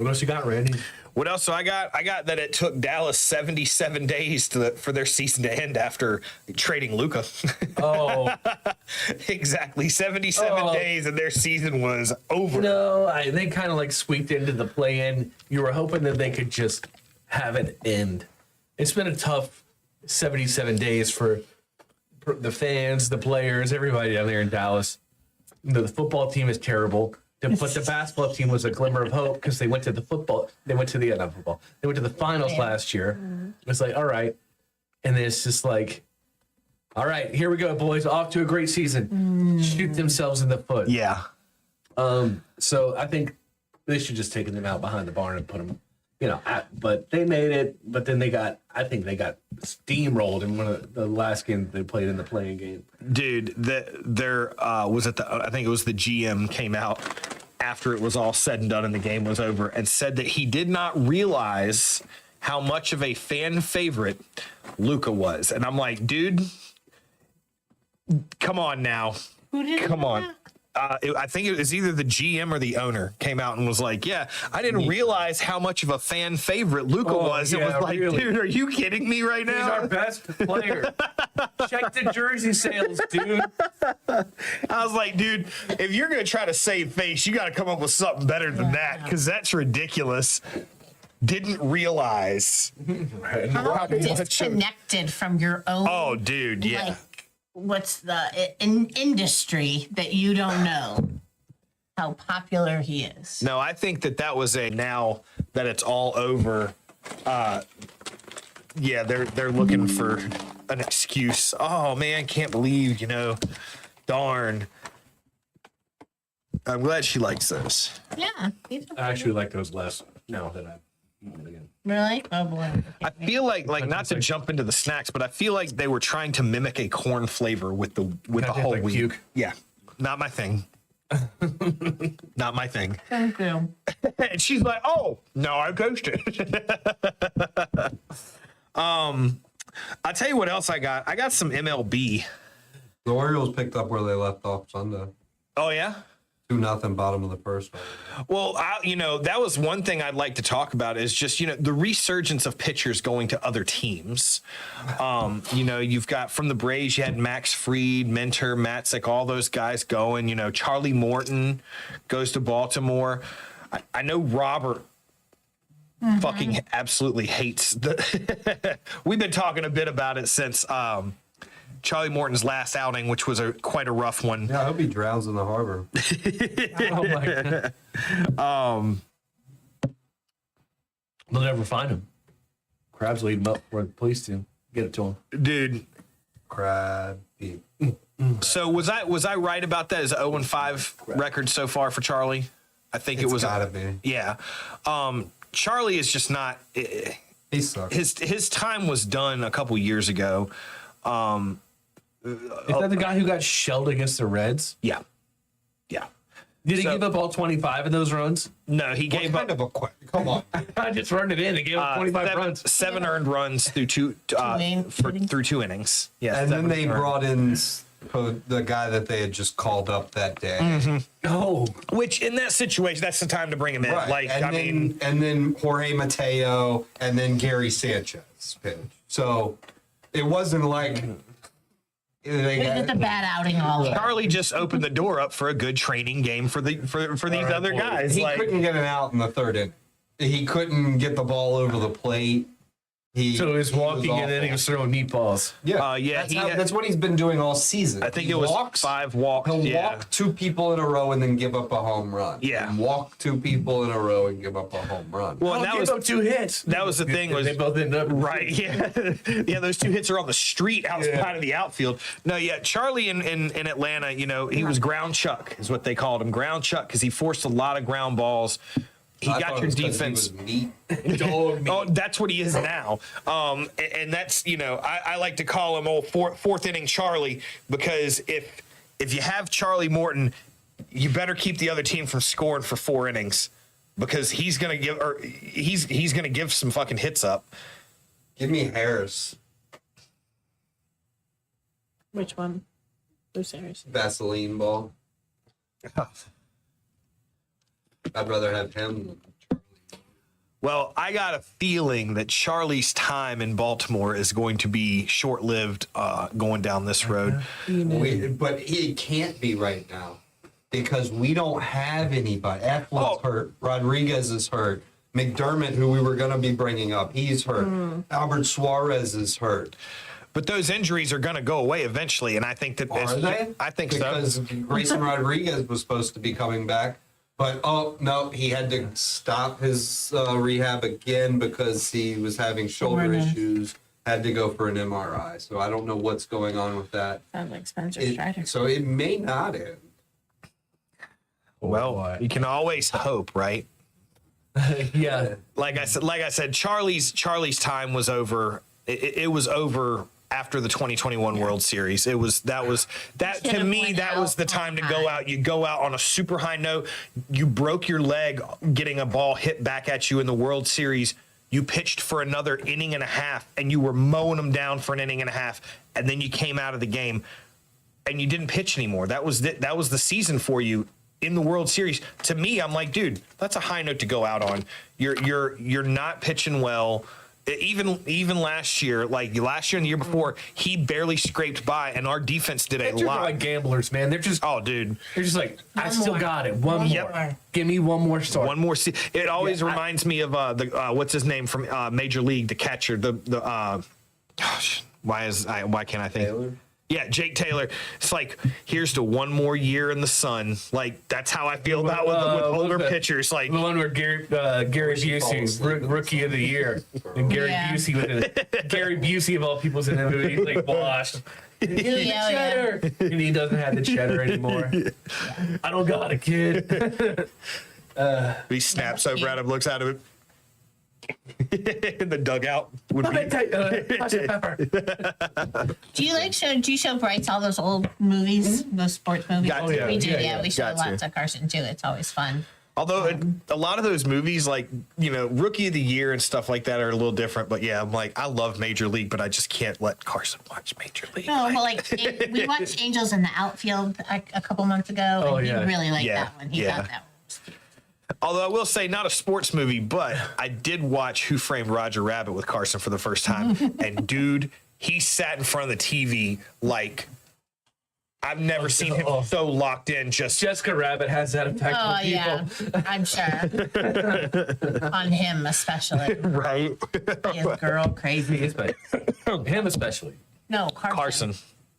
What else you got, Randy? what else? So I got that it took Dallas 77 days for their season to end after trading Luka. Oh Exactly, 77 days and their season was over. no, they kind of like squeaked into the play-in. You were hoping that they could just have it end. It's been a tough 77 days for the fans, the players, everybody down there in Dallas. The football team is terrible. But the basketball team was a glimmer of hope because they went to the They went to the finals last year. It was like, all right. And then it's just like, all right, here we go, boys. Off to a great season. Shoot themselves in the foot. Yeah. So I think they should just take them out behind the barn and put them, but they made it. But then they got steamrolled in one of the last games they played in the playing game. Dude, there was I think it was the GM came out after it was all said and done and the game was over and said that he did not realize how much of a fan favorite Luka was. And I'm like, dude, come on now. Who did Come on. I think it was either the GM or the owner came out and was like, yeah, I didn't realize how much of a fan favorite Luka was. It yeah, was like, really. dude, are you kidding me right He's now? our best player. Check the jersey sales, dude. I was like, dude, if you're going to try to save face, you got to come up with something better than that because that's ridiculous. Didn't realize. How disconnected from your own? Oh, dude, yeah. Like, what's the industry that you don't know how popular he is? No, I think that was now that it's all over. Yeah, they're looking for an excuse. Oh man, can't believe, darn. I'm glad she likes those. Yeah. I actually like those less now that I've eaten again. Really? Oh boy. I feel like not to jump into the snacks, but I feel like they were trying to mimic a corn flavor with the whole like wheat. puke? Yeah, not my thing. Not my thing. Thank you. And she's like, "Oh no, I toasted." I'll tell you what else I got. I got some MLB. The Orioles picked up where they left off Sunday. Oh yeah. 2-0 bottom of the first. Well, that was one thing I'd like to talk about is just, the resurgence of pitchers going to other teams. You've got from the Braves, you had Max Fried, Mentor, Matzik, all those guys going. Charlie Morton goes to Baltimore. I know Robert fucking absolutely hates we've been talking a bit about it since Charlie Morton's last outing, which was quite a rough one. Yeah, I hope he drowns in the harbor. Oh my God. They'll never find him. Crabs lead him up for the police to get it to him. Dude. Crab. So was I right about that? Is 0-5 record so far for Charlie? I think it was. Gotta be. Yeah. Charlie is just not. He sucks. His time was done a couple years ago. Is that the guy who got shelled against the Reds? Yeah. Did he So- give up all 25 of those runs? No, he gave up Come on. I just run it in and gave up 25 runs. seven earned runs through two through 2 innings. Yes, And then seven they earned. brought in the guy that they had just called up that day. Mm-hmm. Oh, Which in that situation, that's the time to bring him in. Right. Like, and I then, mean, and then Jorge Mateo, and then Gary Sanchez pitched. So it wasn't like they It was just a bad outing all around. Charlie just opened the door up for a good training game for these other guys. he Like, couldn't get it out in the third inning. He couldn't get the ball over the plate. so he was walking and then awful. he was throwing meatballs. Yeah, yeah, that's what he's been doing all season. I think He it was walks, 5 walks. He'll Yeah. walk 2 people in a row and then give up a home run. Yeah. And walk 2 people in a row and give up a home run. Well, and Oh, that gave was up 2 hits. that was the thing was they both ended up right. Yeah, yeah. Those 2 hits are on the street outside of the outfield. No, yeah. Charlie in Atlanta, you know, he was ground chuck is what they called him, ground chuck, because he forced a lot of ground balls. He I got thought your it was 'cause he defense. was meat. dog meat. Oh, that's what he is now. And that's, you know, I like to call him old fourth inning Charlie, because if you have Charlie Morton, you better keep the other team from scoring for 4 innings, because he's gonna give some fucking hits up. Give me Harris. Which one? Who's Harris? Vaseline ball. I'd rather have him. Well, I got a feeling that Charlie's time in Baltimore is going to be short-lived going down this road. But he can't be right now because we don't have anybody. Eflin's hurt. Rodriguez is hurt. McDermott, who we were going to be bringing up, he's hurt. Albert Suarez is hurt. But those injuries are going to go away eventually, and I think that Are they? I think because so. Grayson Rodriguez was supposed to be coming back. But, no, he had to stop his rehab again because he was having shoulder issues, had to go for an MRI. So I don't know what's going on with that. Sounds like Spencer Strider. So it may not end. Well, you can always hope, right? Yeah. Like I said, Charlie's time was over. It was over after the 2021 World Series. That to Should've me, went that was out the time to on go time. out. You go out on a super high note. You broke your leg getting a ball hit back at you in the World Series. You pitched for another inning and a half, and you were mowing them down for an inning and a half, and then you came out of the game, and you didn't pitch anymore. That was the season for you in the World Series. To me, I'm like, dude, that's a high note to go out on. You're not pitching well. Even last year, like last year and the year before, he barely scraped by, and our defense did a Pitchers are lot. like gamblers, man. They're just Dude, they're just like, I One still more. got it. One Yep. more. Give me one more start. one more. It always reminds me of the what's his name from Major League, the catcher. Why can't I think? Taylor? Yeah, Jake Taylor. It's like, here's to one more year in the sun. Like, that's how I feel about with what older was that? pitchers. Like, The one where Gary Busey, Rookie of the Year, and Gary Yeah. Busey was in it. Gary Busey of all people's in that movie. He's like washed. Yeah. Cheddar, and he doesn't have the cheddar anymore. I don't got it, kid. he snaps over at him, looks at him in the dugout. Would Let me be, take pepper. Do you show Bryce all those old movies, those sports movies? Got to. We do, Yeah, yeah. yeah. We show Got lots to. to Carson too. It's always fun. although a lot of those movies, like, you know, Rookie of the Year and stuff like that are a little different. But yeah, I'm like, I love Major League, but I just can't let Carson watch Major League. No, well, we watched Angels in the Outfield a couple months ago, Oh, and yeah. he really liked Yeah, that one. He yeah. thought that one was cute. Although I will say, not a sports movie, but I did watch Who Framed Roger Rabbit with Carson for the first time. And dude, he sat in front of the TV like I've never seen him so locked in. Just Jessica Rabbit has that effect Oh on yeah, people. I'm sure. On him especially. right, He is girl crazy. Him especially. No, Carson. Carson.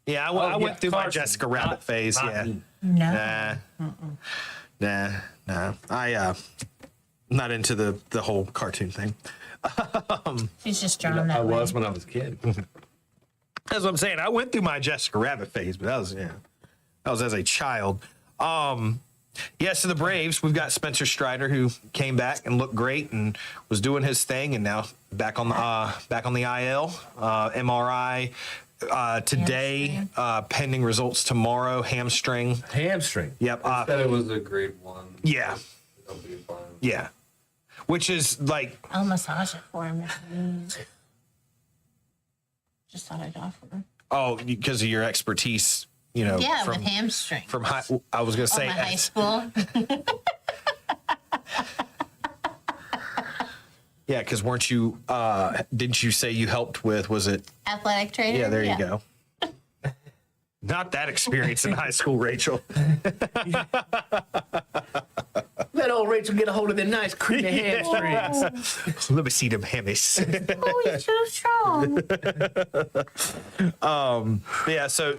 Yeah, I went through my Carson. Jessica Rabbit Not- phase. not Yeah, me. No. nah. I not into the whole cartoon thing. She's just drawn that I way. was when I was a kid. That's what I'm saying. I went through my Jessica Rabbit phase, but that was as a child. Yeah, so the Braves, we've got Spencer Strider, who came back and looked great and was doing his thing, and now back on the IL, MRI. Today, pending results tomorrow, hamstring. Hamstring. Yep. Said it was a grade 1. Yeah. It'll be fine. Yeah. Which is like, I'll massage it for him if he needs. Just thought I'd offer him. oh, because of your expertise, you know. Yeah, from, with hamstring. From high, I was going to Oh, say. my high school. Yeah, because weren't you, didn't you say you helped with, was it? Athletic trainer. Yeah, there you go. Not that experience in high school, Rachel. Let old Rachel get a hold of the nice creamy hamstrings. Let me see them hammies. Oh, he's so strong. Yeah, so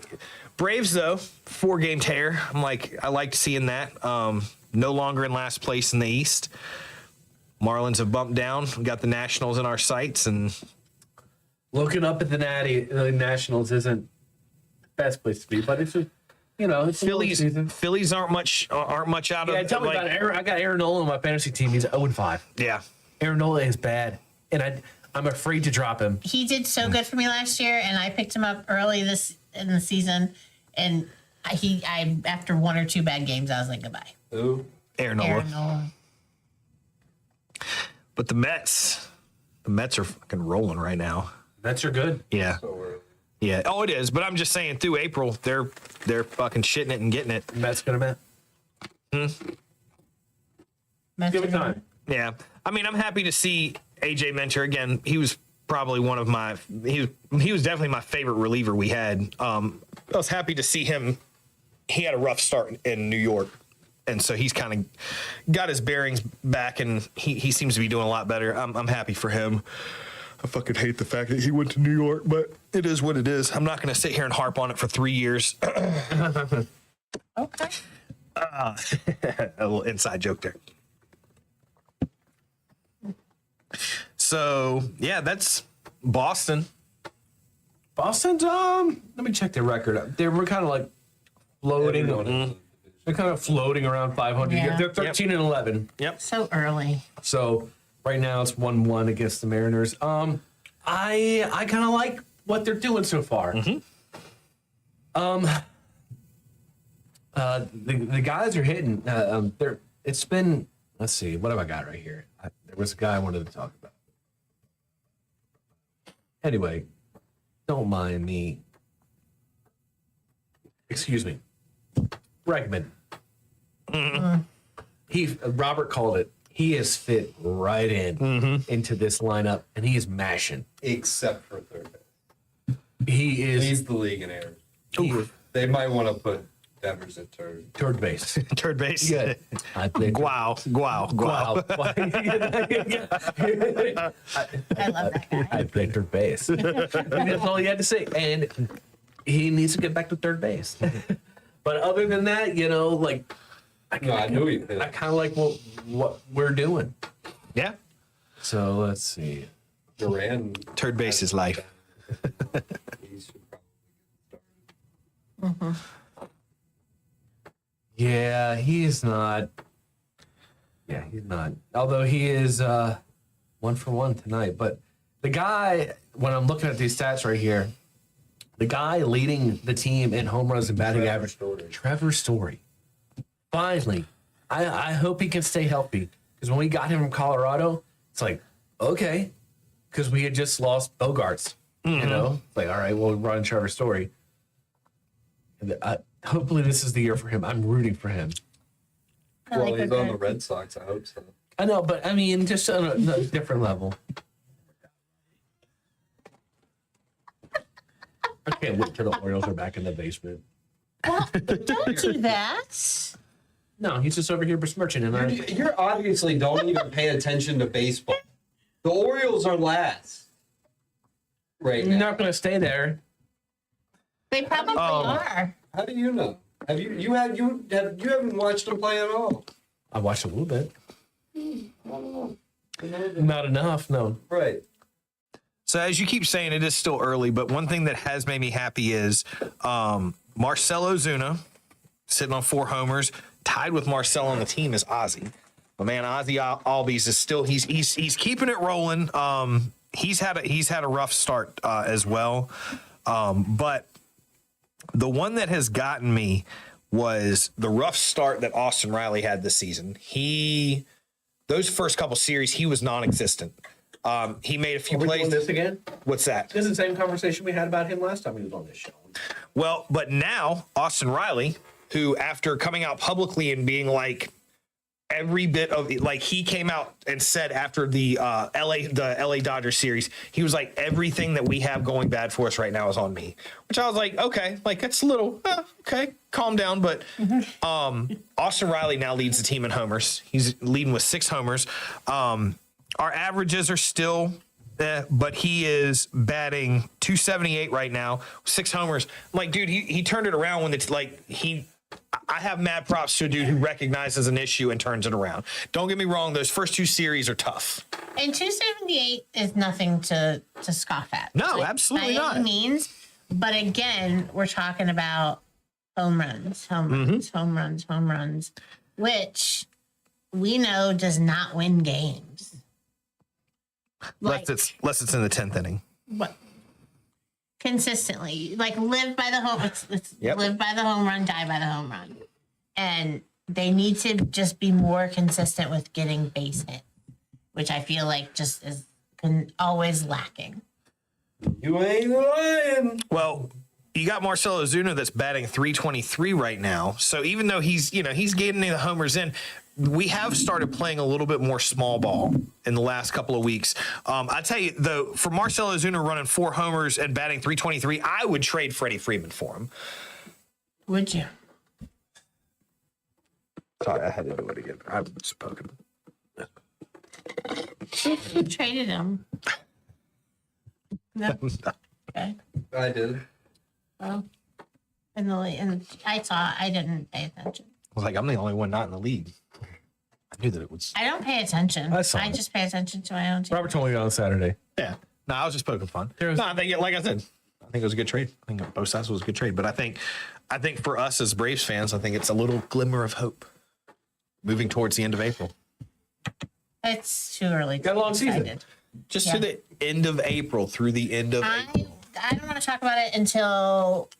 Braves, though, 4-game tear. I liked seeing that. No longer in last place in the East. Marlins have bumped down. We got the Nationals in our sights, and Looking up at the Nationals isn't the best place to be, but it's it's Phillies aren't much out of. Yeah, tell me about Aaron. I got Aaron Nola on my fantasy team. He's 0-5. Yeah, Aaron Nola is bad, and I'm afraid to drop him. He did so good for me last year, and I picked him up early in the season, and I after 1 or 2 bad games, I was like, goodbye. Who? Aaron Nola. Aaron Nola. But the Mets are fucking rolling right now. Mets are good. Yeah, So early. yeah. Oh, it is. But I'm just saying, through April, they're fucking shitting it and getting it. Mets gonna Met. Give it time. Yeah, I mean, I'm happy to see AJ Minter again. He was probably one of my. He was definitely my favorite reliever we had. I was happy to see him. He had a rough start in New York, and so he's kind of got his bearings back, and he seems to be doing a lot better. I'm happy for him. I fucking hate the fact that he went to New York, but it is what it is. I'm not going to sit here and harp on it for 3 years. Okay. A little inside joke there. So yeah, that's Boston. Boston's let me check their record. We're kind of like floating. They're kind of floating around 500. Yeah. They're 13 and 11. Yep. So early. So right now it's 1-1 against the Mariners. I kind of like what they're doing so far. The guys are hitting. It's been. Let's see. What have I got right here? There was a guy I wanted to talk about. Anyway, don't mind me. Excuse me. Bregman. Robert called it. He is fit right in into this lineup, and he is mashing. Except for third base. He is He's the league in errors. They might want to put Devers at third. third base. Third base. Good. I played Wow. I love that guy. I played third base. That's all he had to say. And he needs to get back to third base. But other than that, like I knew he did. I kind of like what we're doing. Yeah. So let's see. Duran. Third base is life. He should probably get started. Yeah, he's not. Yeah, he's not. Although he is 1 for 1 tonight. But the guy, when I'm looking at these stats right here, the guy leading the team in home runs and batting Trevor average, Story. Trevor Story. Finally, I hope he can stay healthy, because when we got him from Colorado, it's like, okay, because we had just lost Bogarts. It's like, all right, we'll run Trevor Story. And hopefully this is the year for him. I'm rooting for him. I Well, like he's her on the good. Red Sox. I hope so. I know, but I mean, just on a different level. I can't wait till the Orioles are back in the basement. Well, don't do that. No, he's just over here besmirching, and You're obviously don't even pay attention to baseball. The Orioles are last right I'm now. not going to stay there. They probably are. How do you know? Have you haven't watched them play at all? I watched a little bit. Not enough, no. Right. So as you keep saying, it is still early, but one thing that has made me happy is Marcell Ozuna sitting on 4 homers, tied with Marcell on the team is Ozzy. But man, Ozzy Albies is still he's keeping it rolling. He's had a rough start as well. But the one that has gotten me was the rough start that Austin Riley had this season. Those first couple series, he was non-existent. He made a few Are we plays. doing this again? What's that? This is the same conversation we had about him last time he was on this show. Well, but now Austin Riley, who after coming out publicly and being like every bit of like he came out and said after the LA Dodgers series, he was like, everything that we have going bad for us right now is on me. Which I was like, okay, like that's a little okay, calm down. But Austin Riley now leads the team in homers. He's leading with 6 homers. Our averages are still but he is batting .278 right now, 6 homers. I'm like, dude, he turned it around when it's like I have mad props to a dude who recognizes an issue and turns it around. Don't get me wrong; those first 2 series are tough. And 278 is nothing to scoff at. No, absolutely not. By any means. But again, we're talking about home runs, home runs, which we know does not win games. Unless it's in the 10th inning. What? Consistently, like live by the home. It's Yep. live by the home run, die by the home run, and they need to just be more consistent with getting base hit, which I feel like just is always lacking. You ain't lying. Well, you got Marcell Ozuna that's batting .323 right now. So even though he's getting the homers in, we have started playing a little bit more small ball in the last couple of weeks. I tell you, though, for Marcell Ozuna running 4 homers and batting .323, I would trade Freddie Freeman for him. Would you? Sorry, I had to do it again. I've spoken. You traded him. No. Okay. I did. Well, and I didn't pay attention. I was like, I'm the only one not in the league. I knew that it was. I don't pay attention. I saw it. just pay attention to my own team. Robert told me on Saturday. Yeah. No, I was just poking fun. was- No, I think, like I said, I think it was a good trade. I think both sides was a good trade. But I think for us as Braves fans, I think it's a little glimmer of hope moving towards the end of April. It's too early. To Got a long be season. excited. Just Yeah. to the end of April through the end of I don't want to talk about it until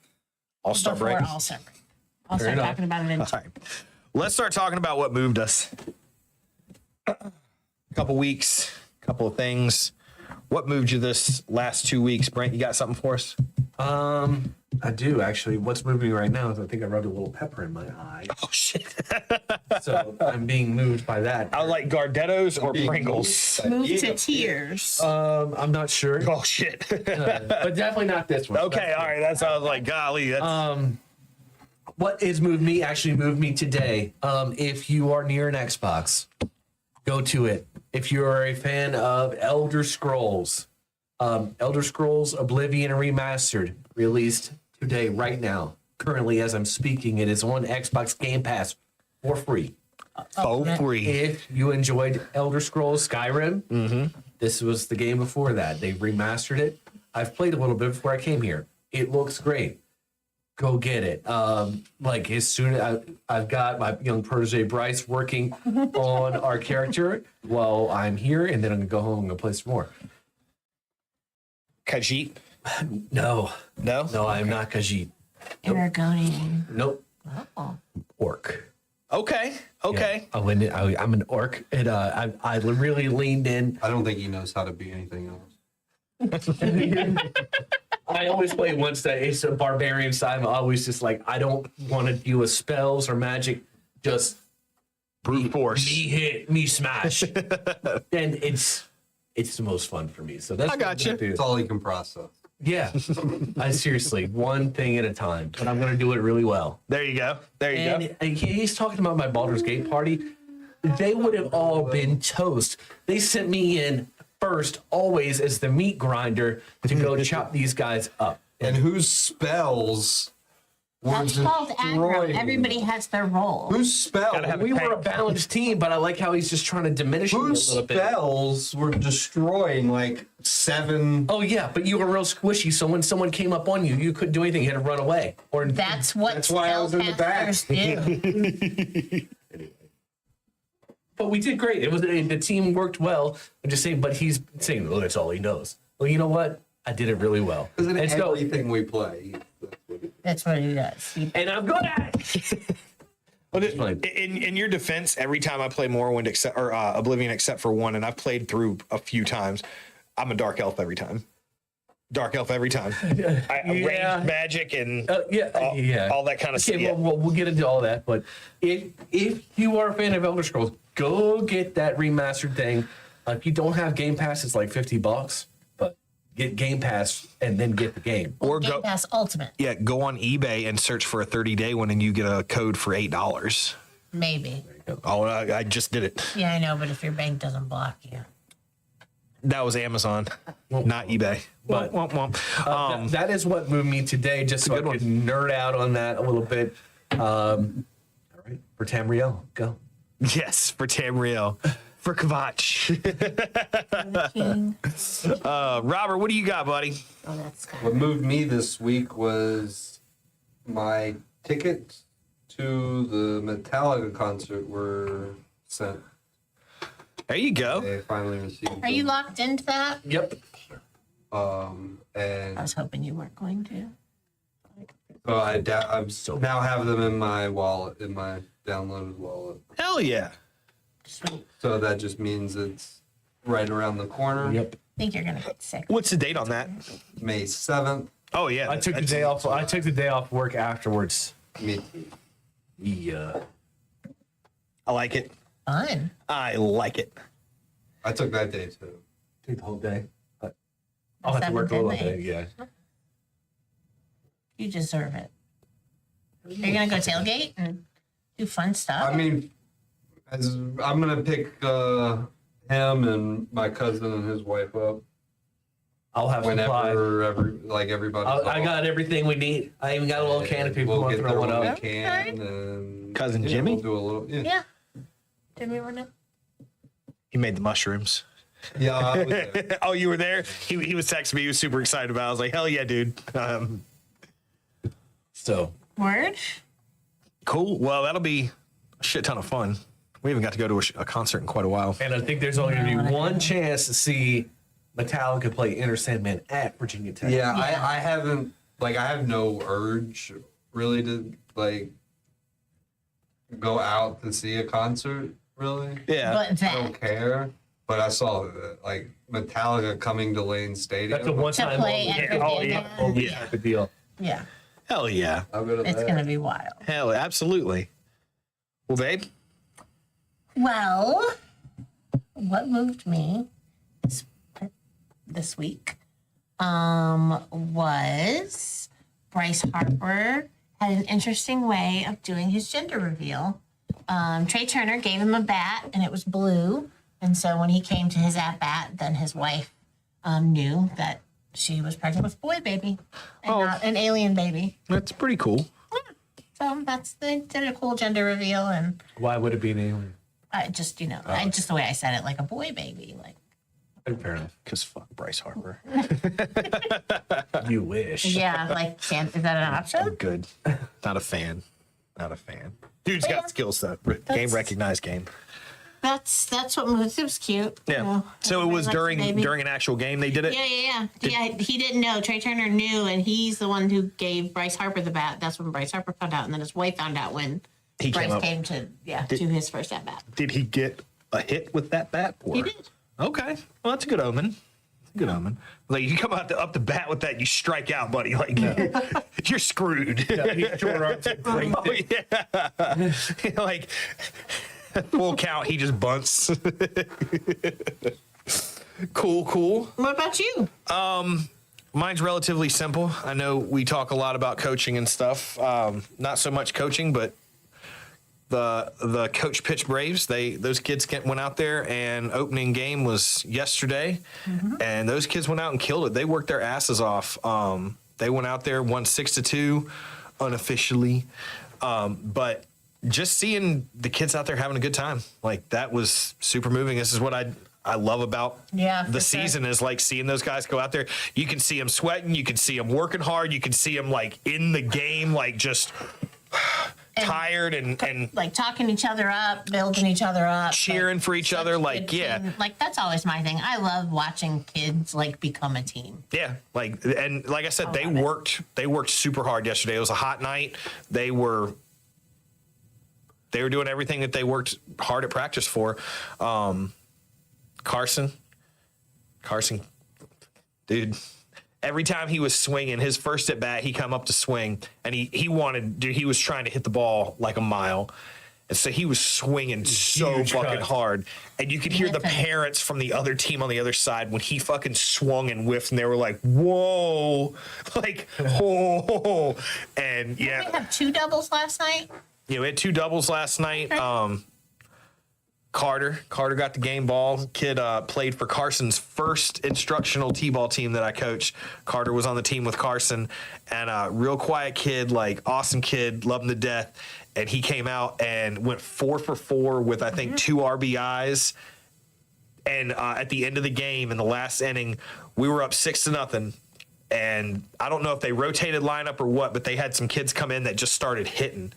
All-Star before break. All-Star break. I'll start enough. talking about it in All right. Let's start talking about what moved us. Couple weeks, couple of things. What moved you this last 2 weeks? Brent, you got something for us? I do actually. What's moving me right now is I think I rubbed a little pepper in my eye, Oh, shit. so I'm being moved by that. I like Gardettos or Pringles. Move to tears. I'm not sure, Oh, shit. but definitely not this one. Okay, all right. That's how I was like, golly. That's, What has moved me actually moved me today. If you are near an Xbox, go to it. If you're a fan of Elder Scrolls Oblivion Remastered, released today, right now. Currently, as I'm speaking, it is on Xbox Game Pass for free. so free. If you enjoyed Elder Scrolls Skyrim, this was the game before that. They remastered it. I've played a little bit before I came here. It looks great. Go get it. Like as soon as I've got my young protege Bryce working on our character while I'm here, and then I'm gonna go home and go play some more. Khajiit? No, No? I'm not Khajiit. Aragonian. Nope, Oh. orc. Okay. Okay. Yeah. I'm an orc, and I really leaned in. I don't think he knows how to be anything else. I always play once that it's a barbarian side. I'm always just like, I don't want to deal with spells or magic. Just Brute force. me hit, me smash, and it's the most fun for me. So that's I got what I'm you. gonna do. That's all he can process. Yeah, I seriously one thing at a time, but I'm gonna do it really well. There you go. There you go. And he's talking about my Baldur's Gate party. They would have all been toast. They sent me in first, always as the meat grinder to go chop these guys up. And whose spells were That's called aggro. destroying? Everybody has their role. Whose spells? Gotta have We tank. were a balanced team, but I like how he's just trying to diminish me a Whose little bit. spells were destroying like 7? Oh yeah, but you were real squishy. So when someone came up on you, you couldn't do anything. You had to run away. Or That's what That's why I was in the back. spellcasters do. but we did great. The team worked well. I'm just saying, but he's saying, "Oh, that's all he knows." Well, you know what? I did it really well. Because in And so- everything we play, That's what he does. and I'm good at it. Well, Fine. in your defense, every time I play Morrowind except or Oblivion except for one, and I've played through a few times, I'm a dark elf every time. Dark elf every time. Ranged magic and all that kind of stuff. Okay, well, we'll get into all that. But if you are a fan of Elder Scrolls, go get that remastered thing. If you don't have Game Pass, it's like $50. But get Game Pass and then get the game. Or Game go Pass Ultimate, go on eBay and search for a 30-day one, and you get a code for $8. maybe. Oh, I just did it. Yeah, I know, but if your bank doesn't block you. That was Amazon, not eBay. But- Womp, womp, womp. That is what moved me today, just so I could nerd out on that a little bit. All right, for Tamriel, go. Yes, for Tamriel. For Kvatch. King. Robert, what do you got, buddy? Oh, that's kind what moved me this week was my tickets to the Metallica concert were sent. There you go. They finally received Are you them. locked into that? Yep. And I was hoping you weren't going to. so I now have them in my wallet, in my downloaded wallet. Hell yeah. Sweet. So that just means it's right around the corner. Yep. I think you're gonna get sick. What's the date on that? May 7th. Oh, yeah. I took the day off. I took the day off work afterwards. Me. Yeah. I like it. Fun. I like it. I took that day too. Took the whole day. But I'll have to work a little bit. Yeah. You deserve it. Are you gonna go tailgate and do fun stuff? I mean, I'm gonna pick him and my cousin and his wife up I'll have supplies. whenever everybody. I got everything we need. I even got a little canopy. We'll We'll get throw there one when up. we can. And Cousin Jimmy? We'll do a little. yeah. Did we run it? He made the mushrooms. Yeah. I was there. Oh, you were there? He was texting me. He was super excited about it. I was like, hell yeah, dude. So Word. Cool. Well, that'll be a shit ton of fun. We haven't got to go to a concert in quite a while. and I think there's only going to be one chance to see Metallica play Enter Sandman at Virginia Tech. Yeah, Yeah. I haven't I have no urge really to go out to see a concert really. Yeah. But I don't that care. But I saw Metallica coming to Lane Stadium. That's a one-time play only. at Virginia. Only Yeah. type of deal. yeah, Hell yeah. I'll go to it's that. gonna be wild. Hell, absolutely. Well, babe, Well, what moved me this week was Bryce Harper had an interesting way of doing his gender reveal. Trey Turner gave him a bat, and it was blue. And so when he came to his at bat, then his wife knew that she was pregnant with a boy baby and not an alien baby. that's pretty cool. So they did a cool gender reveal, and Why would it be an alien? I just, just the way I said it, like a boy baby, like. Fair enough. Because fuck Bryce Harper. You wish. Yeah, like, is that an option? Good. Not a fan. Not a fan. Dude's got skills, though. Game recognized game. That's what moves. It was cute. Yeah. You know, So it was everybody likes the baby. during an actual game they did it? Yeah. He didn't know. Trey Turner knew, and he's the one who gave Bryce Harper the bat. That's when Bryce Harper found out, and then his wife found out when He came Bryce up. came to his first at bat. Did he get a hit with that bat? Or? He did. Okay. Well, that's a good omen. That's a good omen. Like, you come up the bat with that, you strike out, buddy. Like, you're screwed. Oh, yeah. Like, full count, he just bunts. Cool. What about you? Mine's relatively simple. I know we talk a lot about coaching and stuff. Not so much coaching, but the Coach Pitch Braves, those kids went out there, and opening game was yesterday, and those kids went out and killed it. They worked their asses off. They went out there, won 6-2 unofficially, but just seeing the kids out there having a good time, like, that was super moving. This is what I love about the season is like seeing those guys go out there. You can see them sweating. You can see them working hard. You can see them like in the game, like just tired and like talking each other up, building each other up, cheering like, for each such other. a Like, good yeah. team. Like that's always my thing. I love watching kids like become a team. Yeah, like I said, they love it. worked super hard yesterday. It was a hot night. They were doing everything that they worked hard at practice for. Carson, dude. Every time he was swinging, his first at bat, he come up to swing, and he was trying to hit the ball like a mile. And so he was swinging so Huge fucking cut. hard. And you could hear the Whiffing. parents from the other team on the other side when he fucking swung and whiffed, and they were like, whoa, like, whoa. And We yeah, have 2 doubles last night. we had 2 doubles last night. Carter got the game ball. Kid played for Carson's first instructional T-ball team that I coached. Carter was on the team with Carson, and real quiet kid, like awesome kid, love him to death. And he came out and went 4 for 4 with I think 2 RBIs. And at the end of the game, in the last inning, we were up 6-0. And I don't know if they rotated lineup or what, but they had some kids come in that just started hitting,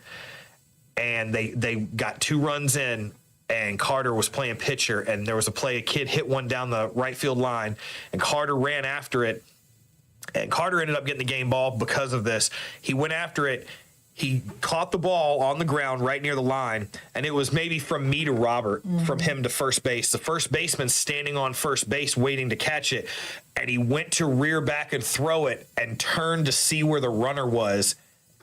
and they got 2 runs in. And Carter was playing pitcher, and there was a kid hit one down the right field line, and Carter ran after it, and Carter ended up getting the game ball because of this. He went after it. He caught the ball on the ground right near the line, and it was maybe from me to Robert, from him to first base. The first baseman standing on first base waiting to catch it, and he went to rear back and throw it and turned to see where the runner was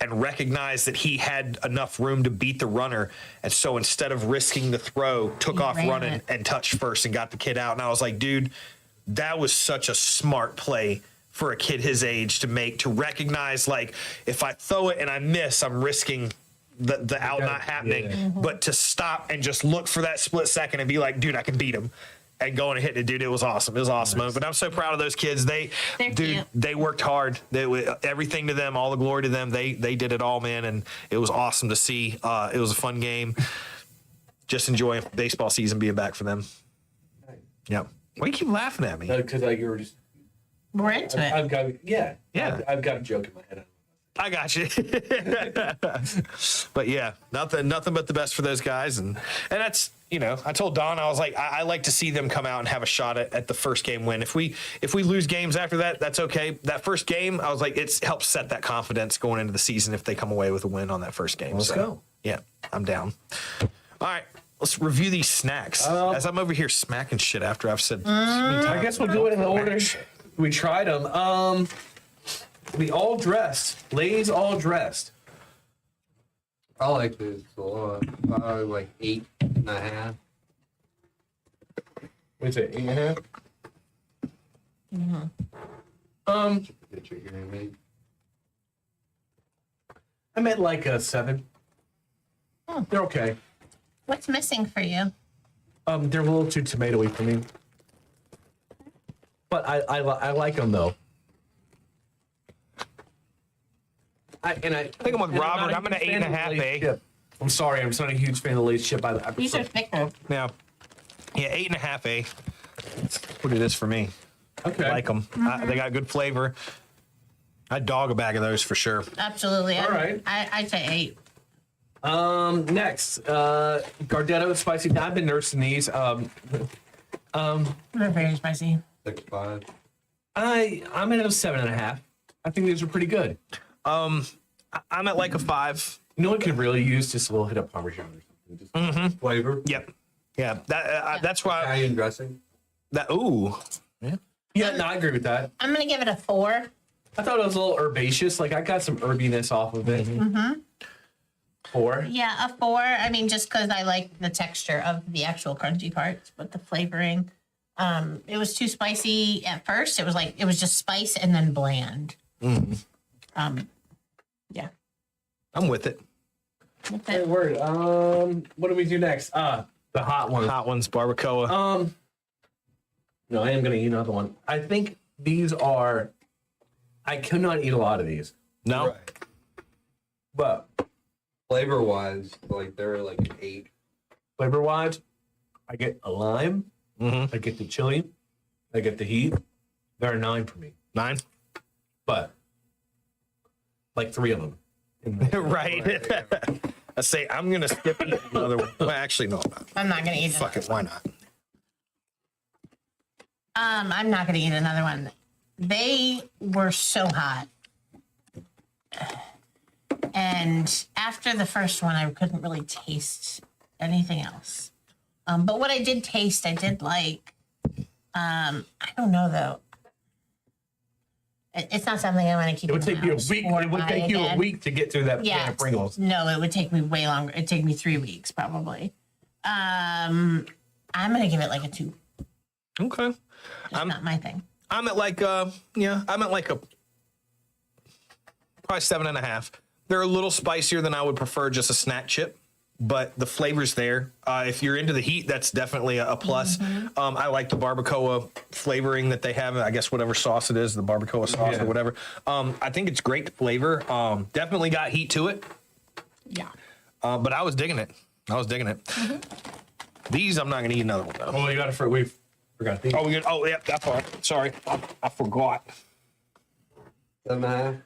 and recognized that he had enough room to beat the runner. And so instead of risking the throw, took He off ran running it. and touched first and got the kid out. And I was like, dude, that was such a smart play for a kid his age to make, to recognize, like, if I throw it and I miss, I'm risking the out not happening. Yeah. But to stop and just look for that split second and be like, dude, I can beat him. And going and hitting it, dude, it was awesome. It was awesome. But I'm so proud of those kids. They worked hard. Everything to them, all the glory to them. They did it all, man, and it was awesome to see. It was a fun game. Just enjoying baseball season being back for them. Yep. Why do you keep laughing at me? Because you were just. We're into it. I've got Yeah. I've got a joke in my head. I got you. But yeah, nothing but the best for those guys, and that's, I told Don, I was like, I like to see them come out and have a shot at the first game win. If we lose games after that, that's okay. That first game, I was like, it helps set that confidence going into the season if they come away with a win on that first game. Let's go. Yeah, I'm down. All right, let's review these snacks. As I'm over here smacking shit after I've said. I guess we'll do it in the order we tried them. We all dressed. Lay's all dressed. I like this a lot. Probably like 8.5. What's it, 8.5? Get your hearing aid. I'm at like a 7. They're okay. What's missing for you? They're a little too tomatoey for me. But I like them though. I think I'm with Robert. I'm an 8.5, I'm sorry, I'm just not a huge fan of the Lay's chip. These are thicker. Yeah, 8.5. That's what it is for me. Okay. I like them. They got good flavor. I'd dog a bag of those for sure. Absolutely. All right. I'd say 8. Next, Gardetto spicy. I've been nursing these. They're very spicy. 6.5. I'm at a 7.5. I think these are pretty good. I'm at like a 5. You know what could really use just a little hit of Parmesan or something. Just Flavor. Yep. Yeah. That's why. Italian dressing. Ooh. Yeah. Yeah, no, I agree with that. I'm gonna give it a 4. I thought it was a little herbaceous. Like I got some herbiness off of it. 4. Yeah, a 4. I mean, just because I like the texture of the actual crunchy parts, but the flavoring, it was too spicy at first. It was just spice and then bland. Yeah. I'm with it. That's Hey, it. word. What do we do next? The hot one. Hot ones, barbacoa. No, I am gonna eat another one. I think these are. I could not eat a lot of these, No. Right. but Flavor wise, like they're like an 8. flavor wise, I get a lime. I get the chili. I get the heat. They're a 9 for me, 9. but like 3 of them. Right. I say I'm gonna skip eating another one. Well, actually, no, I'm not. I'm not gonna eat it. Fuck it, why not? I'm not gonna eat another one. They were so hot. And after the first one, I couldn't really taste anything else. But what I did taste, I did like. I don't know though. It's not something I want to keep. It would in take my you a house week. or It would buy take you a again. week to get through that can of Pringles. No, it would take me way longer. It'd take me 3 weeks probably. I'm gonna give it like a 2. Okay. Just not my thing. I'm at like I'm at like a probably 7.5. They're a little spicier than I would prefer just a snack chip, but the flavor's there. If you're into the heat, that's definitely a plus. I like the barbacoa flavoring that they have. I guess whatever sauce it is, the barbacoa sauce or whatever. I think it's great flavor. Definitely got heat to it. Yeah. But I was digging it. These I'm not gonna eat another one though. Oh, you got it for we forgot these. Oh, yeah, that's all right. Sorry, I forgot. 7.5.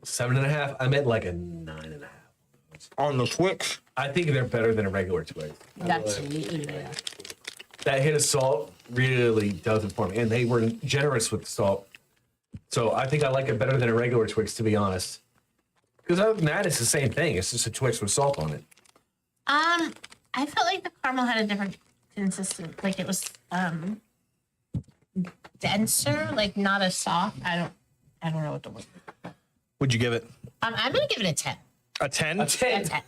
7.5. I'm at like a 9.5. On the Twix. I think they're better than a regular Twix. That's yeah. That hit of salt really does it for me, and they were generous with the salt. So I think I like it better than a regular Twix, to be honest. Because other than that, it's the same thing. It's just a Twix with salt on it. I felt like the caramel had a different consistency. Like it was denser, like not as soft. I don't know what the word. Would you give it I'm gonna give it a 10. a 10? A 10. A 10.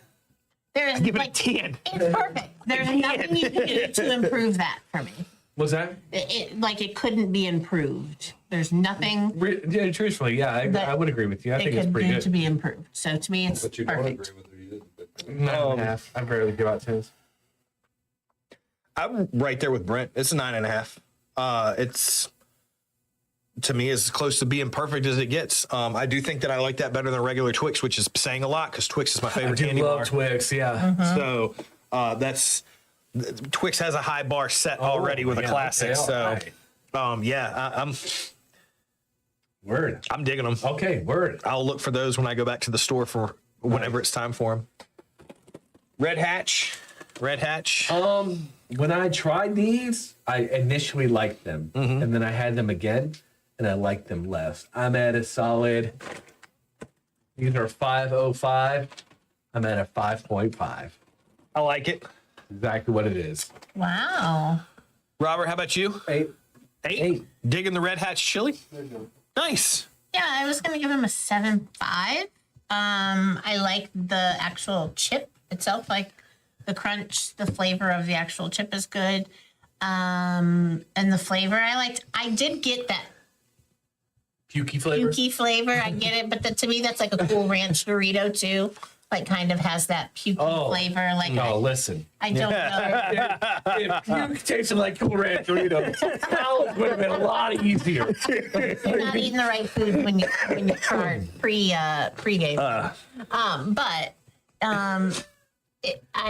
There is Give it like a 10. it's perfect. There's nothing you can do to improve that for me. Was that? It couldn't be improved. There's nothing Yeah, truthfully, yeah, I would agree with you. I it think it's could pretty do good. to be improved. So to me, it's But you don't perfect. agree with her either. But 9.5. I barely give out 10s. I'm right there with Brent. It's a 9.5. It's to me as close to being perfect as it gets. I do think that I like that better than regular Twix, which is saying a lot because Twix is my I favorite do candy love bar. Twix, yeah. So that's Twix has a high bar set already with a yeah, classic. okay, So alright. Word. I'm digging them. Okay, word. I'll look for those when I go back to the store for whenever it's time for them. Red Hatch. When I tried these, I initially liked them, and then I had them again, and I liked them less. I'm at a solid. These are 5.05. I'm at a 5.5. I like it. Exactly what it is. Wow. Robert, how about you? 8. 8. Digging the Red Hatch chili? Nice. Yeah, I was gonna give him a 7.5. I like the actual chip itself, like the crunch, the flavor of the actual chip is good. And the flavor I liked. I did get that Pukey flavor. pukey flavor. I get it, but to me that's like a Cool Ranch Dorito too. Like kind of has that pukey flavor. Like No, listen. I don't know. If puke tasted like Cool Ranch Doritos, college would have been a lot easier. You're not eating the right food when you start pre-game. I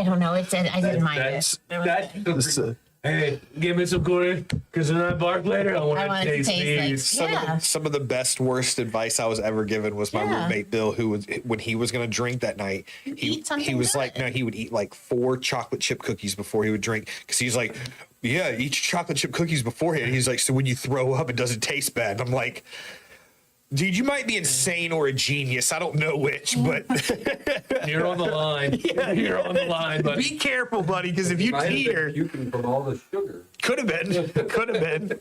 don't know. I didn't mind it. Hey, give me some Cool because when I bark later, I want I want to it to taste taste like- these. Yeah. Some of the best, worst advice I was ever given was my Yeah. roommate Bill, who was when he was going to drink that night. Eat something he was good. like, no, he would eat like 4 chocolate chip cookies before he would drink because he's like, yeah, eat chocolate chip cookies beforehand. He's like, so when you throw up, it doesn't taste bad. And I'm like, dude, you might be insane or a genius. I don't know which, but You're on the line. You're on the line, but be careful, buddy, because if you might have been teeter, puking from all the sugar. could have been,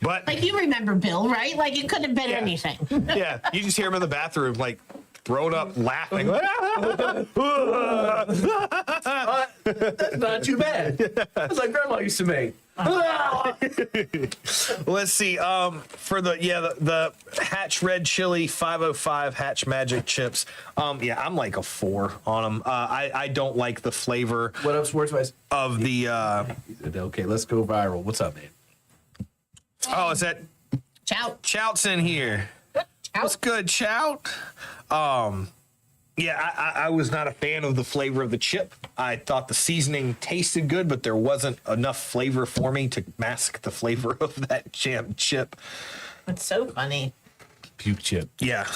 but Like you remember Bill, right? Like it could have been anything. yeah, you just hear him in the bathroom like throwing up, laughing. that's not too bad. That's like Grandma used to make. Let's see. For the Hatch Red Chili 505 Hatch Magic Chips. I'm like a 4 on them. I don't like the flavor What up, SportsBites? of the. Okay, let's go viral. What's up, man? Oh, is that Ciao. Chout's in here? What's good, Chout? I was not a fan of the flavor of the chip. I thought the seasoning tasted good, but there wasn't enough flavor for me to mask the flavor of that jam chip. It's so funny. Puke chip. Yeah.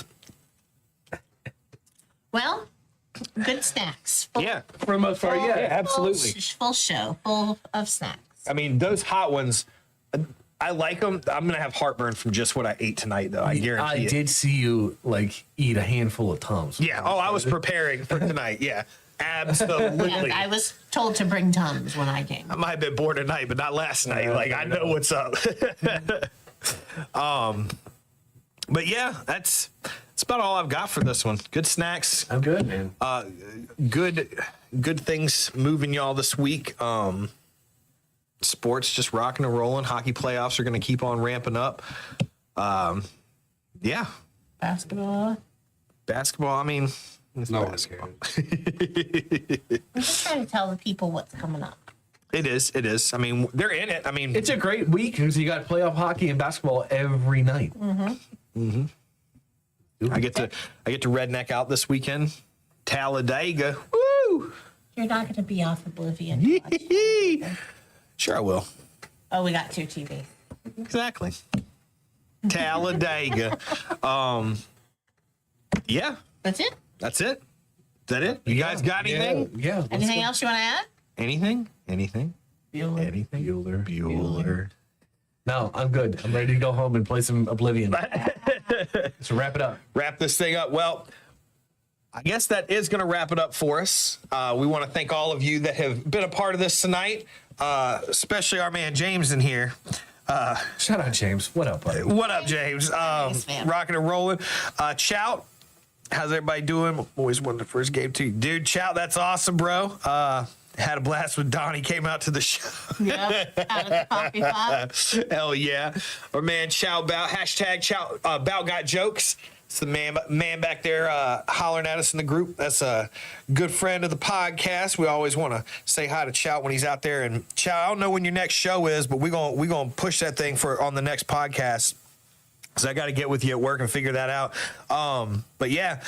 Well, Good snacks. Full, Yeah. For the most part, yeah. Absolutely. Full show, full of snacks. I mean, those hot ones, I like them. I'm going to have heartburn from just what I ate tonight, though. I guarantee I it. did see you like eat a handful of Tums. Yeah. Oh, I was preparing for tonight. Yeah. Absolutely. And I was told to bring Tums when I came. I might have been bored tonight, but not last night. Like, I know what's up. But yeah, that's about all I've got for this one. Good snacks, I'm good, man. good things moving y'all this week. Sports just rocking and rolling. Hockey playoffs are going to keep on ramping up. Yeah, Basketball. basketball. I mean, it's No one basketball. cares. I'm just trying to tell the people what's coming up. It is. It is. I mean, they're in it. I mean, It's a great week because you got playoff hockey and basketball every night. I get to redneck out this weekend. Talladega. Woo! You're not going to be off Oblivion. to watch. Sure, I will. Oh, we got 2 TVs. Exactly. Talladega. Yeah, That's it. that's it. Is that it? You guys got anything? Yeah. let's Anything go. else you want to add? Anything? Anything? Bueller. Anything? Bueller. No, I'm good. I'm ready to go home and play some Oblivion. So wrap it up. Wrap this thing up. Well, I guess that is going to wrap it up for us. We want to thank all of you that have been a part of this tonight, especially our man James in here. Shout out, James. What up, buddy? What up, James? Thanks, man. Rocking and rolling. Chout, how's everybody doing? Always won the first game too. Dude, Chout, that's awesome, bro. Had a blast with Donnie, came out to the show. Yep. Out of the coffee pot. Hell yeah. Our man Chow Bout, hashtag Chow Bout got jokes. It's the man back there hollering at us in the group. That's a good friend of the podcast. We always want to say hi to Chow when he's out there. And Chow, I don't know when your next show is, but we're gonna push that thing for on the next podcast. So I got to get with you at work and figure that out. But yeah,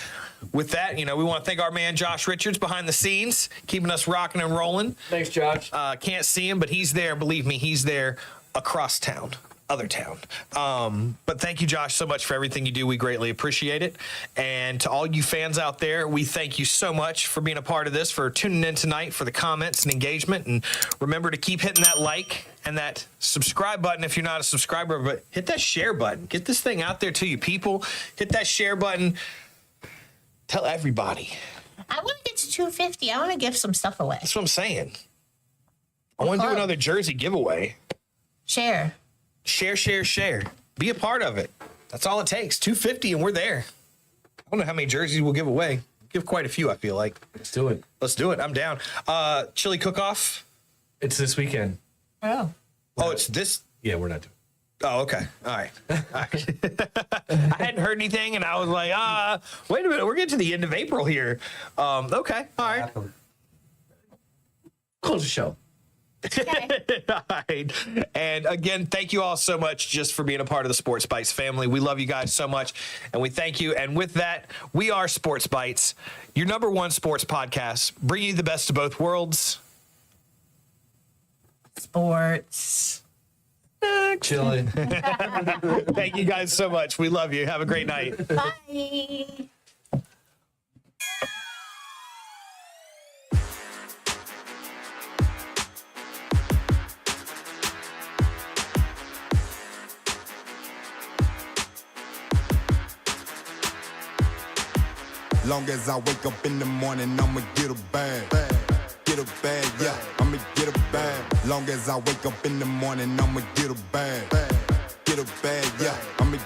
with that, we want to thank our man Josh Richards behind the scenes, keeping us rocking and rolling. Thanks, Josh. Can't see him, but he's there. Believe me, he's there across town. Other town. But thank you, Josh, so much for everything you do. We greatly appreciate it. And to all you fans out there, we thank you so much for being a part of this, for tuning in tonight, for the comments and engagement. And remember to keep hitting that like and that subscribe button if you're not a subscriber, but hit that share button. Get this thing out there to you people. Hit that share button. Tell everybody. I want to get to 250. I want to give some stuff away. That's what I'm saying. I want to do another jersey giveaway. Share. Share. Be a part of it. That's all it takes. 250 and we're there. I don't know how many jerseys we'll give away. Give quite a few, I feel like. Let's do it. Let's do it. I'm down. Chili cook-off. It's this weekend. Oh. Oh, it's this. Yeah, we're not doing Oh, okay. All right. I hadn't heard anything, and I was like, wait a minute. We're getting to the end of April here. Okay. All right. Close the show. All right. And again, thank you all so much just for being a part of the Sports Bites family. We love you guys so much, and we thank you. And with that, we are Sports Bites, your #1 sports podcast, bringing you the best of both worlds. Sports. Chilling. Thank you guys so much. We love you. Have a great night. Bye. Long as I wake up in the morning, I'ma get a bag. Get a bag, yeah, I'ma get a bag. Long as I wake up in the morning, I'ma get a bag. Get a bag, yeah, I'ma